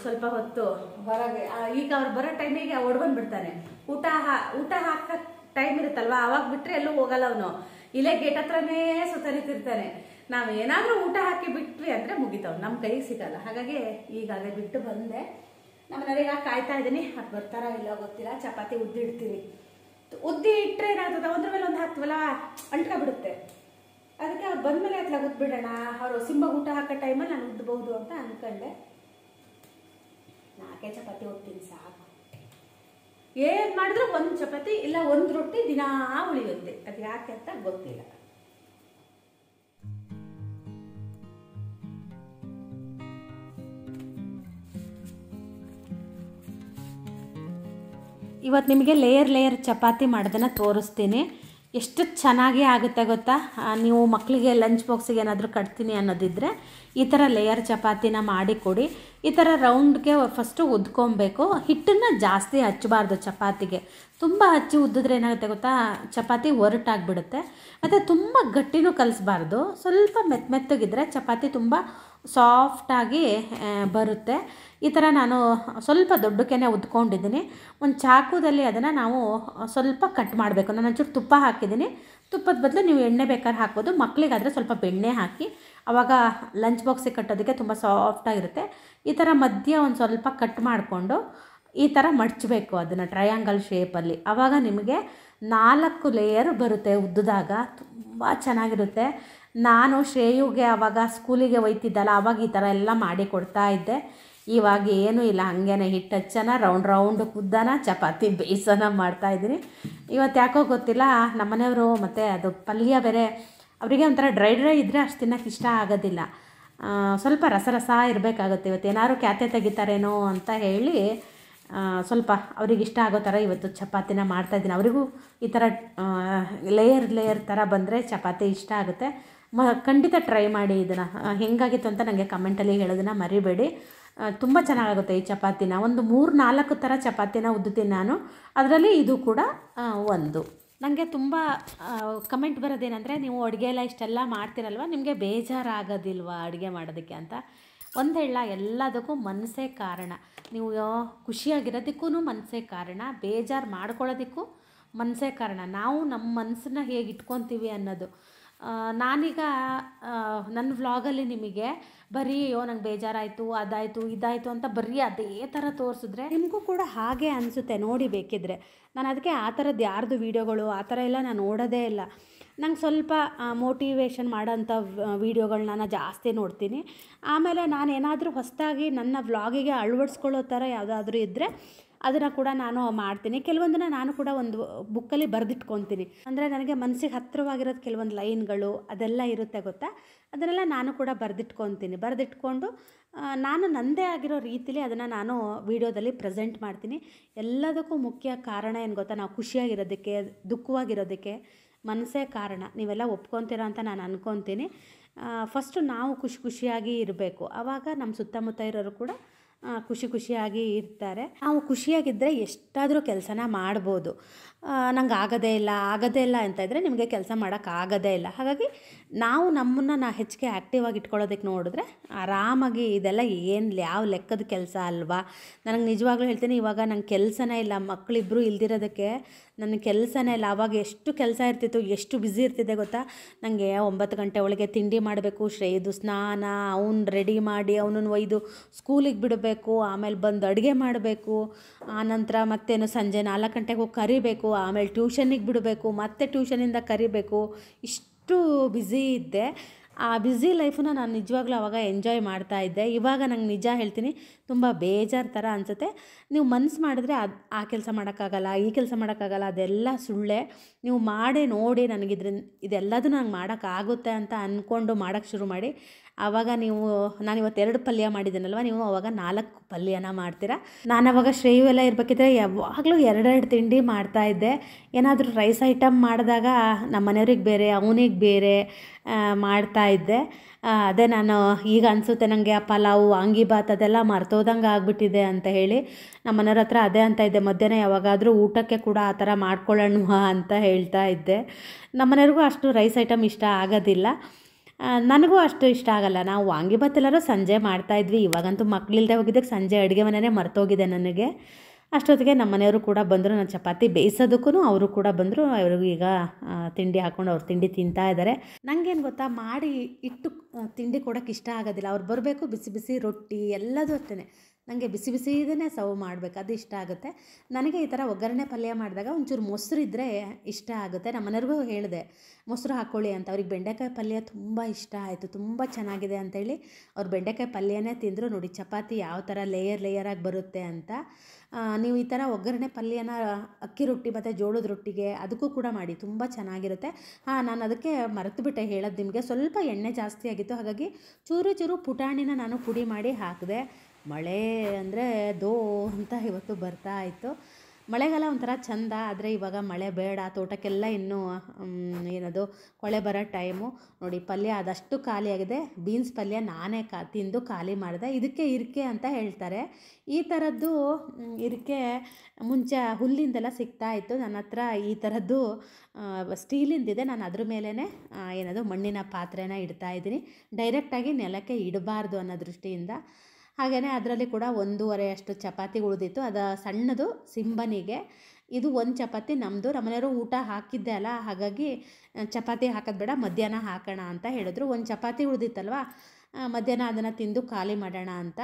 ಸ್ವಲ್ಪ ಹೊತ್ತು ಹೊರಗೆ, ಈಗ ಅವ್ರು ಬರೋ ಟೈಮಿಗೆ ಓಡ್ಬಂದ್ಬಿಡ್ತಾನೆ. ಊಟ ಹಾಕ ಟೈಮ್ ಇರುತ್ತಲ್ವಾ, ಅವಾಗ ಬಿಟ್ರೆ ಎಲ್ಲೂ ಹೋಗಲ್ಲ ಅವನು. ಇಲ್ಲೇ ಗೇಟ್ ಹತ್ರನೇ ಸುತ್ತರಿತಿರ್ತಾನೆ. ನಾವು ಏನಾದರೂ ಊಟ ಹಾಕಿ ಬಿಟ್ವಿ ಅಂದರೆ ಮುಗಿತಾವ್, ನಮ್ಮ ಕೈಗೆ ಸಿಗಲ್ಲ. ಹಾಗಾಗಿ ಈಗ ಅದೇ ಬಿಟ್ಟು ಬಂದೆ. ನಮ್ಮನೆಯವರಿಗೆ ಕಾಯ್ತಾ ಇದ್ದೀನಿ, ಅದು ಬರ್ತಾರ ಇಲ್ಲ ಗೊತ್ತಿಲ್ಲ. ಚಪಾತಿ ಉದ್ದಿಡ್ತೀವಿ. ಉದ್ದಿ ಇಟ್ಟರೆ ಏನಾಗ್ತದೆ, ಒಂದ್ರ ಮೇಲೆ ಒಂದು ಹಾಕ್ತೀವಲ್ಲ, ಅಂಟ್ಕೊಬಿಡುತ್ತೆ. ಅದಕ್ಕೆ ಅವ್ರು ಬಂದಮೇಲೆ ಅತ್ಲ ಉದ್ಬಿಡೋಣ, ಅವರು ಸಿಂಬಗೆ ಊಟ ಹಾಕೋ ಟೈಮಲ್ಲಿ ನಾನು ಉದ್ಬಹುದು ಅಂತ ಅಂದ್ಕೊಂಡೆ. 4 ಚಪಾತಿ ಉದ್ತೀನಿ ಸಾಕು. ಏನು ಮಾಡಿದ್ರು ಒಂದು ಚಪಾತಿ ಇಲ್ಲ ಒಂದು ರೊಟ್ಟಿ ದಿನಾ ಉಳಿಯುತ್ತೆ. ಅದು ಯಾಕೆ ಅಂತ ಗೊತ್ತಿಲ್ಲ. ಇವತ್ತು ನಿಮಗೆ ಲೇಯರ್ ಚಪಾತಿ ಮಾಡೋದನ್ನು ತೋರಿಸ್ತೀನಿ. ಎಷ್ಟು ಚೆನ್ನಾಗಿ ಆಗುತ್ತೆ ಗೊತ್ತಾ. ನೀವು ಮಕ್ಕಳಿಗೆ ಲಂಚ್ ಬಾಕ್ಸಿಗೆ ಏನಾದರೂ ಕಟ್ತೀನಿ ಅನ್ನೋದಿದ್ದರೆ ಈ ಥರ ಲೇಯರ್ ಚಪಾತಿನ ಮಾಡಿ ಕೊಡಿ. ಈ ಥರ ರೌಂಡ್ಗೆ ಫಸ್ಟು ಉದ್ಕೊಬೇಕು. ಹಿಟ್ಟನ್ನು ಜಾಸ್ತಿ ಹಚ್ಚಬಾರ್ದು ಚಪಾತಿಗೆ. ತುಂಬ ಹಚ್ಚಿ ಉದ್ದಿದ್ರೆ ಏನಾಗುತ್ತೆ ಗೊತ್ತಾ, ಚಪಾತಿ ಒರಟಾಗಿಬಿಡುತ್ತೆ. ಮತ್ತು ತುಂಬ ಗಟ್ಟಿನೂ ಕಲಿಸ್ಬಾರ್ದು. ಸ್ವಲ್ಪ ಮೆತ್ತಗಿದ್ರೆ ಚಪಾತಿ ತುಂಬ ಸಾಫ್ಟಾಗಿ ಬರುತ್ತೆ. ಈ ಥರ ನಾನು ಸ್ವಲ್ಪ ದೊಡ್ಡಕ್ಕೇ ಉದ್ಕೊಂಡಿದ್ದೀನಿ. ಒಂದು ಚಾಕುದಲ್ಲಿ ಅದನ್ನು ನಾವು ಸ್ವಲ್ಪ ಕಟ್ ಮಾಡಬೇಕು. ನಾನು ಒಂಚೂರು ತುಪ್ಪ ಹಾಕಿದ್ದೀನಿ. ತುಪ್ಪದ ಬದಲು ನೀವು ಎಣ್ಣೆ ಬೇಕಾದ್ರೆ ಹಾಕ್ಬೋದು. ಮಕ್ಕಳಿಗಾದರೆ ಸ್ವಲ್ಪ ಬೆಣ್ಣೆ ಹಾಕಿ, ಆವಾಗ ಲಂಚ್ ಬಾಕ್ಸಿಗೆ ಕಟ್ಟೋದಕ್ಕೆ ತುಂಬ ಸಾಫ್ಟಾಗಿರುತ್ತೆ. ಈ ಥರ ಮಧ್ಯ ಒಂದು ಸ್ವಲ್ಪ ಕಟ್ ಮಾಡಿಕೊಂಡು ಈ ಥರ ಮಡಚಬೇಕು ಅದನ್ನು ಟ್ರಯಾಂಗಲ್ ಶೇಪಲ್ಲಿ. ಆವಾಗ ನಿಮಗೆ 4 ಲೇಯರ್ ಬರುತ್ತೆ ಉದ್ದಿದಾಗ. ತುಂಬ ಚೆನ್ನಾಗಿರುತ್ತೆ. ನಾನು ಶ್ರೇಯುಗೆ ಆವಾಗ ಸ್ಕೂಲಿಗೆ ಒಯ್ತಿದ್ದಲ್ಲ, ಆವಾಗ ಈ ಥರ ಎಲ್ಲ ಮಾಡಿ ಕೊಡ್ತಾಯಿದ್ದೆ. ಇವಾಗ ಏನೂ ಇಲ್ಲ, ಹಾಗೇನೆ ಹಿಟ್ಟು ಹಚ್ಚನ ರೌಂಡ್ ಉದ್ದನ ಚಪಾತಿ ಬೇಯಿಸೋಣ ಮಾಡ್ತಾಯಿದ್ದೀನಿ. ಇವತ್ತು ಯಾಕೋ ಗೊತ್ತಿಲ್ಲ, ನಮ್ಮನೆಯವರು ಮತ್ತು ಅದು ಪಲ್ಯ ಬೇರೆ ಅವರಿಗೆ ಒಂಥರ ಡ್ರೈ ಇದ್ದರೆ ಅಷ್ಟು ತಿನ್ನೋಕ್ಕೆ ಇಷ್ಟ ಆಗೋದಿಲ್ಲ. ಸ್ವಲ್ಪ ರಸ ಇರಬೇಕಾಗುತ್ತೆ. ಇವತ್ತು ಏನಾದ್ರು ಕ್ಯಾತೆ ತೆಗಿತಾರೇನೋ ಅಂತ ಹೇಳಿ ಸ್ವಲ್ಪ ಅವ್ರಿಗೆ ಇಷ್ಟ ಆಗೋ ಥರ ಇವತ್ತು ಚಪಾತಿನ ಮಾಡ್ತಾಯಿದ್ದೀನಿ. ಅವರಿಗೂ ಈ ಥರ ಲೇಯರ್ ಥರ ಬಂದರೆ ಚಪಾತಿ ಇಷ್ಟ ಆಗುತ್ತೆ. ಖಂಡಿತ ಟ್ರೈ ಮಾಡಿ ಇದನ್ನು. ಹೆಂಗಾಗಿತ್ತು ಅಂತ ನನಗೆ ಕಮೆಂಟಲ್ಲಿ ಹೇಳೋದನ್ನು ಮರಿಬೇಡಿ. ತುಂಬ ಚೆನ್ನಾಗಾಗುತ್ತೆ ಈ ಚಪಾತಿನ. ಒಂದು 3-4 ಥರ ಚಪಾತಿನ ಉದ್ದುತ್ತೀನಿ ನಾನು. ಅದರಲ್ಲಿ ಇದು ಕೂಡ ಒಂದು. ನನಗೆ ತುಂಬ ಕಮೆಂಟ್ ಬರೋದೇನೆಂದರೆ, ನೀವು ಅಡುಗೆ ಎಲ್ಲ ಇಷ್ಟೆಲ್ಲ ಮಾಡ್ತಿರಲ್ವ, ನಿಮಗೆ ಬೇಜಾರಾಗೋದಿಲ್ವಾ ಅಡುಗೆ ಮಾಡೋದಕ್ಕೆ ಅಂತ. ಒಂದು ಹೇಳ, ಎಲ್ಲದಕ್ಕೂ ಮನಸ್ಸೇ ಕಾರಣ. ನೀವು ಖುಷಿಯಾಗಿರೋದಕ್ಕೂ ಮನಸ್ಸೇ ಕಾರಣ, ಬೇಜಾರು ಮಾಡ್ಕೊಳ್ಳೋದಕ್ಕೂ ಮನಸ್ಸೇ ಕಾರಣ. ನಾವು ನಮ್ಮ ಮನಸ್ಸನ್ನ ಹೇಗೆ ಇಟ್ಕೊತೀವಿ ಅನ್ನೋದು. ನಾನೀಗ ನನ್ನ ವ್ಲಾಗಲ್ಲಿ ನಿಮಗೆ ಬರೀ ನಂಗೆ ಬೇಜಾರಾಯಿತು, ಅದಾಯಿತು, ಇದಾಯಿತು ಅಂತ ಬರೀ ಅದೇ ಥರ ತೋರಿಸಿದ್ರೆ ನಿಮಗೂ ಕೂಡ ಹಾಗೆ ಅನಿಸುತ್ತೆ ನೋಡಿ ಬೇಕಿದ್ರೆ. ನಾನು ಅದಕ್ಕೆ ಆ ಥರದ್ದು ಯಾರ್ದು ವೀಡಿಯೋಗಳು ಆ ಥರ ಎಲ್ಲ ನಾನು ನೋಡೋದೇ ಇಲ್ಲ. ನಂಗೆ ಸ್ವಲ್ಪ ಮೋಟಿವೇಶನ್ ಮಾಡೋಂಥ ವೀಡಿಯೋಗಳನ್ನ ನಾನು ಜಾಸ್ತಿ ನೋಡ್ತೀನಿ. ಆಮೇಲೆ ನಾನು ಏನಾದರೂ ಹೊಸದಾಗಿ ನನ್ನ ವ್ಲಾಗಿಗೆ ಅಳವಡಿಸ್ಕೊಳ್ಳೋ ಥರ ಯಾವುದಾದ್ರೂ ಇದ್ದರೆ ಅದನ್ನು ಕೂಡ ನಾನು ಮಾಡ್ತೀನಿ. ಕೆಲವೊಂದನ್ನು ನಾನು ಕೂಡ ಒಂದು ಬುಕ್ಕಲ್ಲಿ ಬರೆದಿಟ್ಕೊತೀನಿ. ಅಂದರೆ ನನಗೆ ಮನಸ್ಸಿಗೆ ಹತ್ತಿರವಾಗಿರೋದು ಕೆಲವೊಂದು ಲೈನ್ಗಳು ಅದೆಲ್ಲ ಇರುತ್ತೆ ಗೊತ್ತಾ, ಅದನ್ನೆಲ್ಲ ನಾನು ಕೂಡ ಬರೆದಿಟ್ಕೊಂಡು ನಾನು ನನ್ನದೇ ಆಗಿರೋ ರೀತಿಲಿ ಅದನ್ನು ನಾನು ವೀಡಿಯೋದಲ್ಲಿ ಪ್ರೆಸೆಂಟ್ ಮಾಡ್ತೀನಿ. ಎಲ್ಲದಕ್ಕೂ ಮುಖ್ಯ ಕಾರಣ ಏನು ಗೊತ್ತಾ, ನಾವು ಖುಷಿಯಾಗಿರೋದಕ್ಕೆ, ದುಃಖವಾಗಿರೋದಕ್ಕೆ ಮನಸ್ಸೇ ಕಾರಣ. ನೀವೆಲ್ಲ ಒಪ್ಕೊತೀರಾ ಅಂತ ನಾನು ಅಂದ್ಕೊತೀನಿ. ಫಸ್ಟು ನಾವು ಖುಷಿಯಾಗಿ ಇರಬೇಕು. ಆವಾಗ ನಮ್ಮ ಸುತ್ತಮುತ್ತ ಇರೋರು ಕೂಡ ಖುಷಿಯಾಗಿ ಇರ್ತಾರೆ. ನಾವು ಖುಷಿಯಾಗಿದ್ದರೆ ಎಷ್ಟಾದರೂ ಕೆಲಸನ ಮಾಡ್ಬೋದು. ನಂಗೆ ಆಗೋದೇ ಇಲ್ಲ ಅಂತ ಇದ್ದರೆ ನಿಮಗೆ ಕೆಲಸ ಮಾಡೋಕ್ಕಾಗೋದೇ ಇಲ್ಲ. ಹಾಗಾಗಿ ನಾವು ನಮ್ಮನ್ನು ಹೆಚ್ಚಿಗೆ ಆ್ಯಕ್ಟಿವ್ ಆಗಿ ಇಟ್ಕೊಳ್ಳೋದಕ್ಕೆ ನೋಡಿದ್ರೆ ಆರಾಮಾಗಿ ಇದೆಲ್ಲ ಯಾವ ಲೆಕ್ಕದ ಕೆಲಸ ಅಲ್ವಾ. ನನಗೆ ನಿಜವಾಗ್ಲೂ ಹೇಳ್ತೀನಿ, ಇವಾಗ ನಂಗೆ ಕೆಲಸನೇ ಇಲ್ಲ. ಮಕ್ಕಳಿಬ್ಬರು ಇಲ್ದಿರೋದಕ್ಕೆ ನನ್ನ ಕೆಲಸನೇ ಇಲ್ಲ. ಆವಾಗ ಎಷ್ಟು ಕೆಲಸ ಇರ್ತಿತ್ತು, ಎಷ್ಟು ಬ್ಯುಸಿ ಇರ್ತಿದ್ದೆ ಗೊತ್ತಾ. ನನಗೆ 9 ಗಂಟೆ ಒಳಗೆ ತಿಂಡಿ ಮಾಡಬೇಕು, ಶ್ರೇಯದು ಸ್ನಾನ, ಅವ್ನು ರೆಡಿ ಮಾಡಿ ಅವನನ್ನು ಒಯ್ದು ಸ್ಕೂಲಿಗೆ ಬಿಡಬೇಕು, ಆಮೇಲೆ ಬಂದು ಅಡುಗೆ ಮಾಡಬೇಕು, ಆನಂತರ ಮತ್ತೇನು ಸಂಜೆ 4 ಗಂಟೆಗೆ ಹೋಗಿ ಕರಿಬೇಕು, ಆಮೇಲೆ ಟ್ಯೂಷನಿಗೆ ಬಿಡಬೇಕು, ಮತ್ತೆ ಟ್ಯೂಷನಿಂದ ಕರಿಬೇಕು. ಇಷ್ಟು ಬ್ಯುಸಿ ಇದ್ದೆ. ಆ ಬ್ಯುಸಿ ಲೈಫನ್ನ ನಾನು ನಿಜವಾಗ್ಲೂ ಆವಾಗ ಎಂಜಾಯ್ ಮಾಡ್ತಾಯಿದ್ದೆ. ಇವಾಗ ನಂಗೆ ನಿಜ ಹೇಳ್ತೀನಿ, ತುಂಬ ಬೇಜಾರು ಥರ ಅನಿಸುತ್ತೆ. ನೀವು ಮನಸ್ಸು ಮಾಡಿದ್ರೆ ಆ ಕೆಲಸ ಮಾಡೋಕ್ಕಾಗಲ್ಲ, ಈ ಕೆಲಸ ಮಾಡೋಕ್ಕಾಗಲ್ಲ, ಅದೆಲ್ಲ ಸುಳ್ಳೆ. ನೀವು ಮಾಡಿ ನೋಡಿ ಇದೆಲ್ಲದೂ ನಂಗೆ ಮಾಡೋಕ್ಕಾಗುತ್ತೆ ಅಂತ ಅಂದ್ಕೊಂಡು ಮಾಡೋಕ್ಕೆ ಶುರು ಮಾಡಿ. ಆವಾಗ ನಾನಿವತ್ತು 2 ಪಲ್ಯ ಮಾಡಿದ್ದೀನಲ್ವ, ನೀವು ಆವಾಗ 4 ಪಲ್ಯನ ಮಾಡ್ತೀರಾ. ನಾನು ಆವಾಗ ಶ್ರೇಯು ಎಲ್ಲ ಇರಬೇಕಿದ್ರೆ ಯಾವಾಗಲೂ 2 ತಿಂಡಿ ಮಾಡ್ತಾಯಿದ್ದೆ. ಏನಾದರೂ ರೈಸ್ ಐಟಮ್ ಮಾಡಿದಾಗ ನಮ್ಮ ಮನೆಯವ್ರಿಗೆ ಬೇರೆ, ಅವನಿಗೆ ಬೇರೆ ಮಾಡ್ತಾಯಿದ್ದೆ. ಅದೇ ನಾನು ಈಗ ಅನಿಸುತ್ತೆ ನನಗೆ, ಆ ಪಲಾವು, ವಾಂಗಿಬಾತ್ ಅದೆಲ್ಲ ಮರ್ತೋದಂಗೆ ಆಗಿಬಿಟ್ಟಿದೆ ಅಂತ ಹೇಳಿ ನಮ್ಮ ಮನೆಯವ್ರ ಹತ್ರ ಅದೇ ಅಂತ ಇದ್ದೆ. ಮಧ್ಯಾಹ್ನ ಯಾವಾಗಾದರೂ ಊಟಕ್ಕೆ ಕೂಡ ಆ ಥರ ಮಾಡ್ಕೊಳ್ಳೋಣ ಅಂತ ಹೇಳ್ತಾ ಇದ್ದೆ. ನಮ್ಮ ಮನೆಯವ್ರಿಗೂ ಅಷ್ಟು ರೈಸ್ ಐಟಮ್ ಇಷ್ಟ ಆಗೋದಿಲ್ಲ, ನನಗೂ ಅಷ್ಟು ಇಷ್ಟ ಆಗಲ್ಲ. ನಾವು ವಾಂಗಿಬಾತ್ ಎಲ್ಲರೂ ಸಂಜೆ ಮಾಡ್ತಾಯಿದ್ವಿ. ಇವಾಗಂತೂ ಮಕ್ಕಳಿಲ್ಲದೆ ಹೋಗಿದ್ದಕ್ಕೆ ಸಂಜೆ ಅಡುಗೆ ಮನೆಯೇ ಮರ್ತೋಗಿದೆ ನನಗೆ. ಅಷ್ಟೊತ್ತಿಗೆ ನಮ್ಮ ಮನೆಯವರು ಕೂಡ ಬಂದರು. ನಾನು ಚಪಾತಿ ಬೇಯಿಸೋದಕ್ಕೂ ಅವರು ಕೂಡ ಬಂದರು. ಅವ್ರಿಗೂ ಈಗ ತಿಂಡಿ ಹಾಕ್ಕೊಂಡು ಅವ್ರು ತಿಂಡಿ ತಿಂತಾ ಇದ್ದಾರೆ. ನನಗೇನು ಗೊತ್ತಾ, ಮಾಡಿ ಇಟ್ಟು ತಿಂಡಿ ಕೊಡೋಕ್ಕೆ ಇಷ್ಟ ಆಗೋದಿಲ್ಲ. ಅವ್ರು ಬರಬೇಕು, ಬಿಸಿ ರೊಟ್ಟಿ ಎಲ್ಲದೂ ಅಷ್ಟೇ. ನನಗೆ ಬಿಸಿ ಇದನ್ನೇ ಸರ್ವ್ ಮಾಡಬೇಕು, ಅದು ಇಷ್ಟ ಆಗುತ್ತೆ ನನಗೆ. ಈ ಥರ ಒಗ್ಗರಣೆ ಪಲ್ಯ ಮಾಡಿದಾಗ ಒಂಚೂರು ಮೊಸರು ಇದ್ದರೆ ಇಷ್ಟ ಆಗುತ್ತೆ. ನಮ್ಮ ಮನೆಯವ್ರಿಗೂ ಹೇಳಿದೆ ಮೊಸರು ಹಾಕ್ಕೊಳ್ಳಿ ಅಂತ. ಅವ್ರಿಗೆ ಬೆಂಡೆಕಾಯಿ ಪಲ್ಯ ತುಂಬ ಇಷ್ಟ ಆಯಿತು, ತುಂಬ ಚೆನ್ನಾಗಿದೆ ಅಂತೇಳಿ ಅವ್ರು ಬೆಂಡೆಕಾಯಿ ಪಲ್ಯನೇ ತಿಂದರು. ನೋಡಿ ಚಪಾತಿ ಯಾವ ಥರ ಲೇಯರಾಗಿ ಬರುತ್ತೆ ಅಂತ. ನೀವು ಈ ಥರ ಒಗ್ಗರಣೆ ಪಲ್ಯನ ಅಕ್ಕಿ ರೊಟ್ಟಿ ಮತ್ತು ಜೋಳದ ರೊಟ್ಟಿಗೆ ಅದಕ್ಕೂ ಕೂಡ ಮಾಡಿ, ತುಂಬ ಚೆನ್ನಾಗಿರುತ್ತೆ. ನಾನು ಅದಕ್ಕೆ ಮರೆತುಬಿಟ್ಟೆ ಹೇಳೋದು ನಿಮಗೆ. ಸ್ವಲ್ಪ ಎಣ್ಣೆ ಜಾಸ್ತಿ ಆಗಿತ್ತು, ಹಾಗಾಗಿ ಚೂರು ಪುಟಾಣಿನ ನಾನು ಪುಡಿ ಮಾಡಿ ಹಾಕಿದೆ. ಮಳೆ ಅಂದರೆ ದೋ ಅಂತ ಇವತ್ತು ಬರ್ತಾ ಇತ್ತು. ಮಳೆಗಾಲ ಒಂಥರ ಚಂದ, ಆದರೆ ಇವಾಗ ಮಳೆ ಬೇಡ, ತೋಟಕ್ಕೆಲ್ಲ ಇನ್ನೂ ಏನದು ಕೊಳೆ ಬರೋ ಟೈಮು. ನೋಡಿ ಪಲ್ಯ ಆದಷ್ಟು ಖಾಲಿಯಾಗಿದೆ. ಬೀನ್ಸ್ ಪಲ್ಯ ನಾನೇ ತಿಂದು ಖಾಲಿ ಮಾಡಿದೆ. ಇದಕ್ಕೆ ಇರಿಕೆ ಅಂತ ಹೇಳ್ತಾರೆ. ಈ ಥರದ್ದು ಇರಿಕೆ ಮುಂಚೆ ಹುಲ್ಲಿಂದೆಲ್ಲ ಸಿಗ್ತಾಯಿತ್ತು. ನನ್ನ ಹತ್ರ ಈ ಥರದ್ದು ಸ್ಟೀಲಿಂದಿದೆ. ನಾನು ಅದ್ರ ಮೇಲೇ ಏನದು ಮಣ್ಣಿನ ಪಾತ್ರೆನ ಇಡ್ತಾಯಿದ್ದೀನಿ. ಡೈರೆಕ್ಟಾಗಿ ನೆಲಕ್ಕೆ ಇಡಬಾರ್ದು ಅನ್ನೋ ದೃಷ್ಟಿಯಿಂದ. ಹಾಗೆಯೇ ಅದರಲ್ಲಿ ಕೂಡ 1.5 ಅಷ್ಟು ಚಪಾತಿ ಉಳಿದಿತ್ತು. ಅದು ಸಣ್ಣದು ಸಿಂಬನಿಗೆ. ಇದು 1 ಚಪಾತಿ ನಮ್ಮದು. ನಮ್ಮನೆಯವರು ಊಟ ಹಾಕಿದ್ದೆ ಅಲ್ಲ, ಹಾಗಾಗಿ ಚಪಾತಿ ಹಾಕೋದು ಬೇಡ, ಮಧ್ಯಾಹ್ನ ಹಾಕೋಣ ಅಂತ ಹೇಳಿದ್ರು. 1 ಚಪಾತಿ ಉಳಿದಿತ್ತಲ್ವ, ಮಧ್ಯಾಹ್ನ ಅದನ್ನು ತಿಂದು ಖಾಲಿ ಮಾಡೋಣ ಅಂತ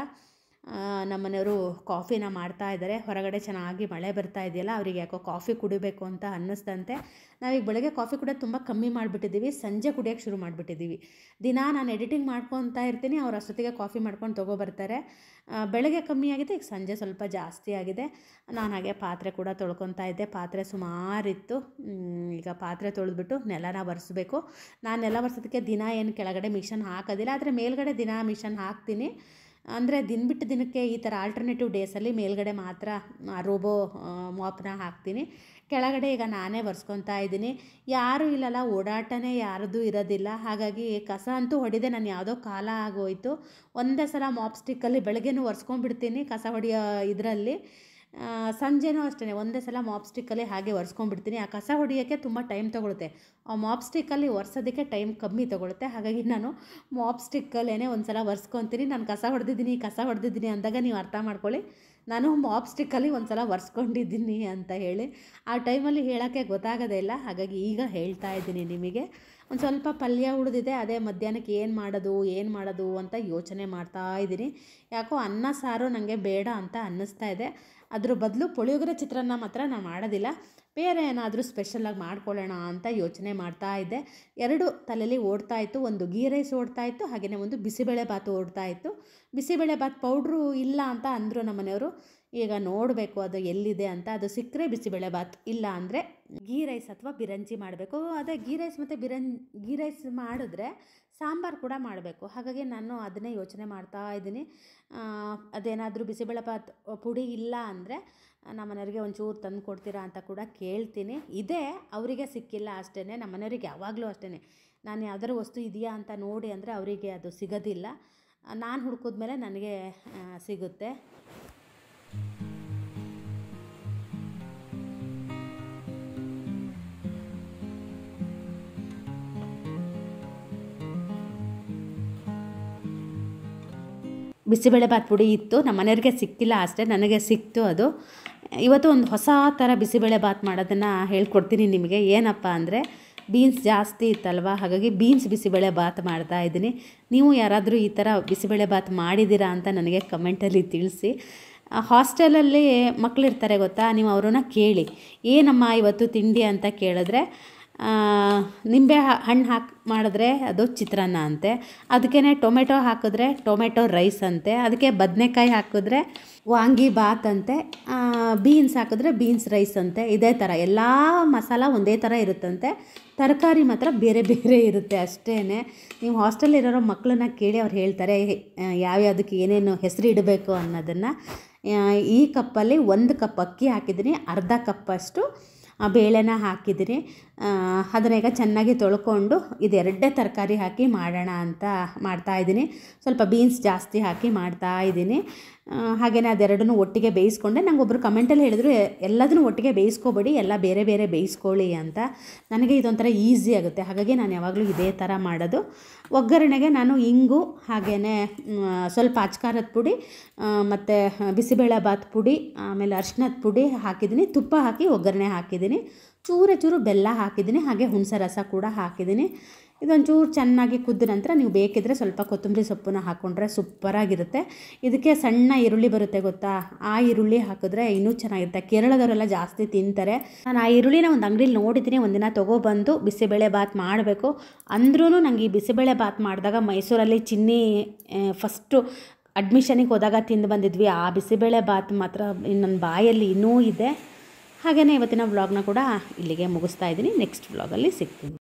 ನಮ್ಮನೆಯವರು ಕಾಫಿನ ಮಾಡ್ತಾ ಇದ್ದಾರೆ. ಹೊರಗಡೆ ಚೆನ್ನಾಗಿ ಮಳೆ ಬರ್ತಾ ಇದೆಯಲ್ಲ, ಅವರಿಗೆ ಯಾಕೋ ಕಾಫಿ ಕುಡಿಬೇಕು ಅಂತ ಅನ್ನಿಸ್ತಂತೆ. ನಾವೀಗ ಬೆಳಗ್ಗೆ ಕಾಫಿ ಕುಡಿಯೋದು ತುಂಬ ಕಮ್ಮಿ ಮಾಡಿಬಿಟ್ಟಿದ್ದೀವಿ. ಸಂಜೆ ಕುಡಿಯೋಕ್ಕೆ ಶುರು ಮಾಡಿಬಿಟ್ಟಿದ್ದೀವಿ. ದಿನ ನಾನು ಎಡಿಟಿಂಗ್ ಮಾಡ್ಕೊತಾ ಇರ್ತೀನಿ, ಅವ್ರು ಅಷ್ಟೊತ್ತಿಗೆ ಕಾಫಿ ಮಾಡ್ಕೊಂಡು ತೊಗೊಬರ್ತಾರೆ. ಬೆಳಗ್ಗೆ ಕಮ್ಮಿ ಆಗಿದೆ, ಈಗ ಸಂಜೆ ಸ್ವಲ್ಪ ಜಾಸ್ತಿ ಆಗಿದೆ. ನಾನು ಹಾಗೆ ಪಾತ್ರೆ ಕೂಡ ತೊಳ್ಕೊತಾ ಇದ್ದೆ. ಪಾತ್ರೆ ಸುಮಾರಿತ್ತು. ಈಗ ಪಾತ್ರೆ ತೊಳೆದ್ಬಿಟ್ಟು ನೆಲನ ಒರೆಸ್ಬೇಕು. ನಾನು ನೆಲ ಒರೆಸೋದಕ್ಕೆ ದಿನ ಏನು ಕೆಳಗಡೆ ಮಿಷನ್ ಹಾಕೋದಿಲ್ಲ, ಆದರೆ ಮೇಲ್ಗಡೆ ದಿನ ಮಿಷನ್ ಹಾಕ್ತೀನಿ. ಅಂದರೆ ದಿನ ಬಿಟ್ಟು ದಿನಕ್ಕೆ ಈ ಥರ ಆಲ್ಟರ್ನೇಟಿವ್ ಡೇಸಲ್ಲಿ ಮೇಲ್ಗಡೆ ಮಾತ್ರ ರೋಬೋ ಮಾಪ್ನ ಹಾಕ್ತೀನಿ. ಕೆಳಗಡೆ ಈಗ ನಾನೇ ಒರೆಸ್ಕೊತಾ ಇದ್ದೀನಿ. ಯಾರೂ ಇಲ್ಲಲ್ಲ, ಓಡಾಟನೇ ಯಾರದು ಇರೋದಿಲ್ಲ. ಹಾಗಾಗಿ ಕಸ ಅಂತೂ ಹೊಡಿದೆ ನಾನು ಯಾವುದೋ ಕಾಲ ಆಗೋಯಿತು. ಒಂದೇ ಸಲ ಮಾಪ್ ಸ್ಟಿಕ್ಕಲ್ಲಿ ಬೆಳಗ್ಗೆನೂ ಒರೆಸ್ಕೊಂಡ್ಬಿಡ್ತೀನಿ ಕಸ ಹೊಡೆಯೋ ಇದರಲ್ಲಿ. ಸಂಜೆನೂ ಅಷ್ಟೇ ಒಂದೇ ಸಲ ಮಾಪ್ ಸ್ಟಿಕ್ಕಲ್ಲಿ ಹಾಗೆ ಒರೆಸ್ಕೊಂಡ್ಬಿಡ್ತೀನಿ. ಆ ಕಸ ಹೊಡಿಯೋಕ್ಕೆ ತುಂಬ ಟೈಮ್ ತೊಗೊಳುತ್ತೆ. ಆ ಮಾಪ್ ಸ್ಟಿಕ್ಕಲ್ಲಿ ಒರೆಸೋದಕ್ಕೆ ಟೈಮ್ ಕಮ್ಮಿ ತೊಗೊಳುತ್ತೆ. ಹಾಗಾಗಿ ನಾನು ಮಾಪ್ ಸ್ಟಿಕ್ಕಲ್ಲೇ ಒಂದು ಸಲ ಒರೆಸ್ಕೊತೀನಿ. ನಾನು ಕಸ ಹೊಡೆದಿದ್ದೀನಿ ಅಂದಾಗ ನೀವು ಅರ್ಥ ಮಾಡ್ಕೊಳ್ಳಿ, ನಾನು ಮಾಪ್ ಸ್ಟಿಕ್ಕಲ್ಲಿ ಒಂದು ಸಲ ಒರೆಸ್ಕೊಂಡಿದ್ದೀನಿ ಅಂತ ಹೇಳಿ. ಆ ಟೈಮಲ್ಲಿ ಹೇಳೋಕ್ಕೆ ಗೊತ್ತಾಗೋದೇ ಇಲ್ಲ. ಹಾಗಾಗಿ ಈಗ ಹೇಳ್ತಾ ಇದ್ದೀನಿ ನಿಮಗೆ. ಒಂದು ಸ್ವಲ್ಪ ಪಲ್ಯ ಉಳಿದಿದೆ, ಅದೇ ಮಧ್ಯಾಹ್ನಕ್ಕೆ ಏನು ಮಾಡೋದು ಅಂತ ಯೋಚನೆ ಮಾಡ್ತಾ ಇದ್ದೀನಿ. ಯಾಕೋ ಅನ್ನ ಸಾರು ನನಗೆ ಬೇಡ ಅಂತ ಅನ್ನಿಸ್ತಾ ಇದೆ. ಅದ್ರ ಬದಲು ಪುಳಿಯೋಗರೆ ಚಿತ್ರಾನ್ನ ಮಾತ್ರ ನಾನು ಮಾಡೋದಿಲ್ಲ. ಬೇರೆ ಏನಾದರೂ ಸ್ಪೆಷಲಾಗಿ ಮಾಡ್ಕೊಳ್ಳೋಣ ಅಂತ ಯೋಚನೆ ಮಾಡ್ತಾ ಇದ್ದೆ. 2 ತಲೆಯಲ್ಲಿ ಓಡ್ತಾಯಿತ್ತು. ಒಂದು ಗೀ ರೈಸ್ ಓಡ್ತಾಯಿತ್ತು, ಹಾಗೆಯೇ ಒಂದು ಬಿಸಿಬೇಳೆಭಾತು ಓಡ್ತಾಯಿತ್ತು. ಬಿಸಿಬೇಳೆಭಾತು ಪೌಡ್ರು ಇಲ್ಲ ಅಂತ ಅಂದರು ನಮ್ಮನೆಯವರು. ಈಗ ನೋಡಬೇಕು ಅದು ಎಲ್ಲಿದೆ ಅಂತ. ಅದು ಸಿಕ್ಕರೆ ಬಿಸಿಬೇಳೆಭಾತು, ಇಲ್ಲ ಅಂದರೆ ಗೀ ರೈಸ್ ಅಥವಾ ಬಿರಂಜಿ ಮಾಡಬೇಕು. ಅದೇ ಗೀ ರೈಸ್ ಮತ್ತು ಗೀ ರೈಸ್ ಮಾಡಿದ್ರೆ ಸಾಂಬಾರು ಕೂಡ ಮಾಡಬೇಕು. ಹಾಗಾಗಿ ನಾನು ಅದನ್ನೇ ಯೋಚನೆ ಮಾಡ್ತಾ ಇದ್ದೀನಿ. ಅದೇನಾದರೂ ಬಿಸಿಬೇಳೆಭಾತು ಪುಡಿ ಇಲ್ಲ ಅಂದರೆ ನಮ್ಮನೆಯವ್ರಿಗೆ ಒಂಚೂರು ತಂದು ಕೊಡ್ತೀರಾ ಅಂತ ಕೂಡ ಕೇಳ್ತೀನಿ. ಇದೆ, ಅವರಿಗೆ ಸಿಕ್ಕಿಲ್ಲ ಅಷ್ಟೇ. ನಮ್ಮನೆಯವ್ರಿಗೆ ಯಾವಾಗಲೂ ಅಷ್ಟೇ, ನಾನು ಯಾವ್ದಾದ್ರು ವಸ್ತು ಇದೆಯಾ ಅಂತ ನೋಡಿ ಅಂದರೆ ಅವರಿಗೆ ಅದು ಸಿಗೋದಿಲ್ಲ. ನಾನು ಹುಡುಕಿದ್ಮೇಲೆ ನನಗೆ ಸಿಗುತ್ತೆ. ಬಿಸಿಬೇಳೆಭಾತು ಪುಡಿ ಇತ್ತು, ನಮ್ಮ ಮನೆಯವ್ರಿಗೆ ಸಿಕ್ಕಿಲ್ಲ ಅಷ್ಟೇ, ನನಗೆ ಸಿಕ್ತು ಅದು. ಇವತ್ತು ಒಂದು ಹೊಸ ಥರ ಬಿಸಿಬೇಳೆಭಾತು ಮಾಡೋದನ್ನು ಹೇಳ್ಕೊಡ್ತೀನಿ ನಿಮಗೆ. ಏನಪ್ಪ ಅಂದರೆ ಬೀನ್ಸ್ ಜಾಸ್ತಿ ಇತ್ತಲ್ವ, ಹಾಗಾಗಿ ಬೀನ್ಸ್ ಬಿಸಿಬೇಳೆಭಾತು ಮಾಡ್ತಾಯಿದ್ದೀನಿ. ನೀವು ಯಾರಾದರೂ ಈ ಥರ ಬಿಸಿಬೇಳೆಭಾತು ಮಾಡಿದ್ದೀರಾ ಅಂತ ನನಗೆ ಕಮೆಂಟಲ್ಲಿ ತಿಳಿಸಿ. ಹಾಸ್ಟೆಲಲ್ಲಿ ಮಕ್ಕಳಿರ್ತಾರೆ ಗೊತ್ತಾ, ನೀವು ಅವ್ರನ್ನ ಕೇಳಿ ಏನಮ್ಮ ಇವತ್ತು ತಿಂಡಿ ಅಂತ ಕೇಳಿದ್ರೆ ನಿಂಬೆ ಹಣ್ಣು ಹಾಕಿ ಮಾಡಿದ್ರೆ ಅದು ಚಿತ್ರಾನ್ನ ಅಂತೆ, ಅದಕ್ಕೆ ಟೊಮೆಟೊ ಹಾಕಿದ್ರೆ ಟೊಮೆಟೊ ರೈಸ್ ಅಂತೆ, ಅದಕ್ಕೆ ಬದನೆಕಾಯಿ ಹಾಕಿದ್ರೆ ವಾಂಗಿ ಬಾತ್ ಅಂತೆ, ಬೀನ್ಸ್ ಹಾಕಿದ್ರೆ ಬೀನ್ಸ್ ರೈಸ್ ಅಂತೆ. ಇದೇ ಥರ ಎಲ್ಲ ಮಸಾಲ ಒಂದೇ ಥರ ಇರುತ್ತಂತೆ, ತರಕಾರಿ ಮಾತ್ರ ಬೇರೆ ಬೇರೆ ಇರುತ್ತೆ ಅಷ್ಟೇ. ನೀವು ಹಾಸ್ಟೆಲಿರೋ ಮಕ್ಕಳನ್ನ ಕೇಳಿ ಅವ್ರು ಹೇಳ್ತಾರೆ ಯಾವ್ಯಾವುದಕ್ಕೆ ಏನೇನು ಹೆಸರು ಇಡಬೇಕು ಅನ್ನೋದನ್ನು. ಈ ಕಪ್ಪಲ್ಲಿ 1 ಕಪ್ ಅಕ್ಕಿ ಹಾಕಿದ್ದೀನಿ, ಅರ್ಧ ಕಪ್ಪಷ್ಟು ಬೇಳೆನ ಹಾಕಿದ್ದೀನಿ. ಅದನ್ನ ಈಗ ಚೆನ್ನಾಗಿ ತೊಳ್ಕೊಂಡು ಇದೆರಡೇ ತರಕಾರಿ ಹಾಕಿ ಮಾಡೋಣ ಅಂತ ಮಾಡ್ತಾಯಿದ್ದೀನಿ. ಸ್ವಲ್ಪ ಬೀನ್ಸ್ ಜಾಸ್ತಿ ಹಾಕಿ ಮಾಡ್ತಾಯಿದ್ದೀನಿ. ಹಾಗೆಯೇ ಅದೆರಡನ್ನೂ ಒಟ್ಟಿಗೆ ಬೇಯಿಸ್ಕೊಂಡೆ. ನಂಗೆ ಒಬ್ಬರು ಕಮೆಂಟಲ್ಲಿ ಹೇಳಿದ್ರು ಎಲ್ಲದನ್ನೂ ಒಟ್ಟಿಗೆ ಬೇಯಿಸ್ಕೊಬೇಡಿ, ಎಲ್ಲ ಬೇರೆ ಬೇರೆ ಬೇಯಿಸ್ಕೊಳ್ಳಿ ಅಂತ. ನನಗೆ ಇದೊಂಥರ ಈಸಿ ಆಗುತ್ತೆ, ಹಾಗಾಗಿ ನಾನು ಯಾವಾಗಲೂ ಇದೇ ಥರ ಮಾಡೋದು. ಒಗ್ಗರಣೆಗೆ ನಾನು ಇಂಗು, ಹಾಗೆಯೇ ಸ್ವಲ್ಪ ಅಚ್ಕಾರದ ಪುಡಿ ಮತ್ತು ಬಿಸಿಬೇಳೆಭಾತು ಪುಡಿ, ಆಮೇಲೆ ಅರಿಶಿನದ ಪುಡಿ ಹಾಕಿದ್ದೀನಿ. ತುಪ್ಪ ಹಾಕಿ ಒಗ್ಗರಣೆ ಹಾಕಿದ್ದೀನಿ. ಚೂರು ಬೆಲ್ಲ ಹಾಕಿದ್ದೀನಿ, ಹಾಗೆ ಹುಣಸೆ ರಸ ಕೂಡ ಹಾಕಿದ್ದೀನಿ. ಇದೊಂಚೂರು ಚೆನ್ನಾಗಿ ಕುದ್ದ ನಂತರ ನೀವು ಬೇಕಿದ್ದರೆ ಸ್ವಲ್ಪ ಕೊತ್ತಂಬರಿ ಸೊಪ್ಪನ್ನ ಹಾಕ್ಕೊಂಡ್ರೆ ಸೂಪರಾಗಿರುತ್ತೆ. ಇದಕ್ಕೆ ಸಣ್ಣ ಈರುಳ್ಳಿ ಬರುತ್ತೆ ಗೊತ್ತಾ, ಆ ಈರುಳ್ಳಿ ಹಾಕಿದ್ರೆ ಇನ್ನೂ ಚೆನ್ನಾಗಿರುತ್ತೆ. ಕೇರಳದವರೆಲ್ಲ ಜಾಸ್ತಿ ತಿಂತಾರೆ. ನಾನು ಆ ಈರುಳ್ಳಿನ ಒಂದು ಅಂಗಡಿಲಿ ನೋಡಿದ್ದೀನಿ, ಒಂದಿನ ತೊಗೊಬಂದು ಬಿಸಿಬೇಳೆಭಾತು ಮಾಡಬೇಕು ಅಂದ್ರೂ ನನಗೆ ಈ ಬಿಸಿಬೇಳೆಭಾತು ಮಾಡಿದಾಗ ಮೈಸೂರಲ್ಲಿ ಚಿನ್ನಿ ಫಸ್ಟು ಅಡ್ಮಿಷನಿಗೆ ಹೋದಾಗ ತಿಂದು ಬಂದಿದ್ವಿ. ಆ ಬಿಸಿಬೇಳೆಭಾತು ಮಾತ್ರ ನನ್ನ ಬಾಯಲ್ಲಿ ಇನ್ನೂ ಇದೆ. ಹಾಗೆಯೇ ಇವತ್ತಿನ ವ್ಲಾಗ್ನ ಕೂಡ ಇಲ್ಲಿಗೆ ಮುಗಿಸ್ತಾ ಇದ್ದೀನಿ. ನೆಕ್ಸ್ಟ್ ವ್ಲಾಗಲ್ಲಿ ಸಿಗ್ತೀನಿ.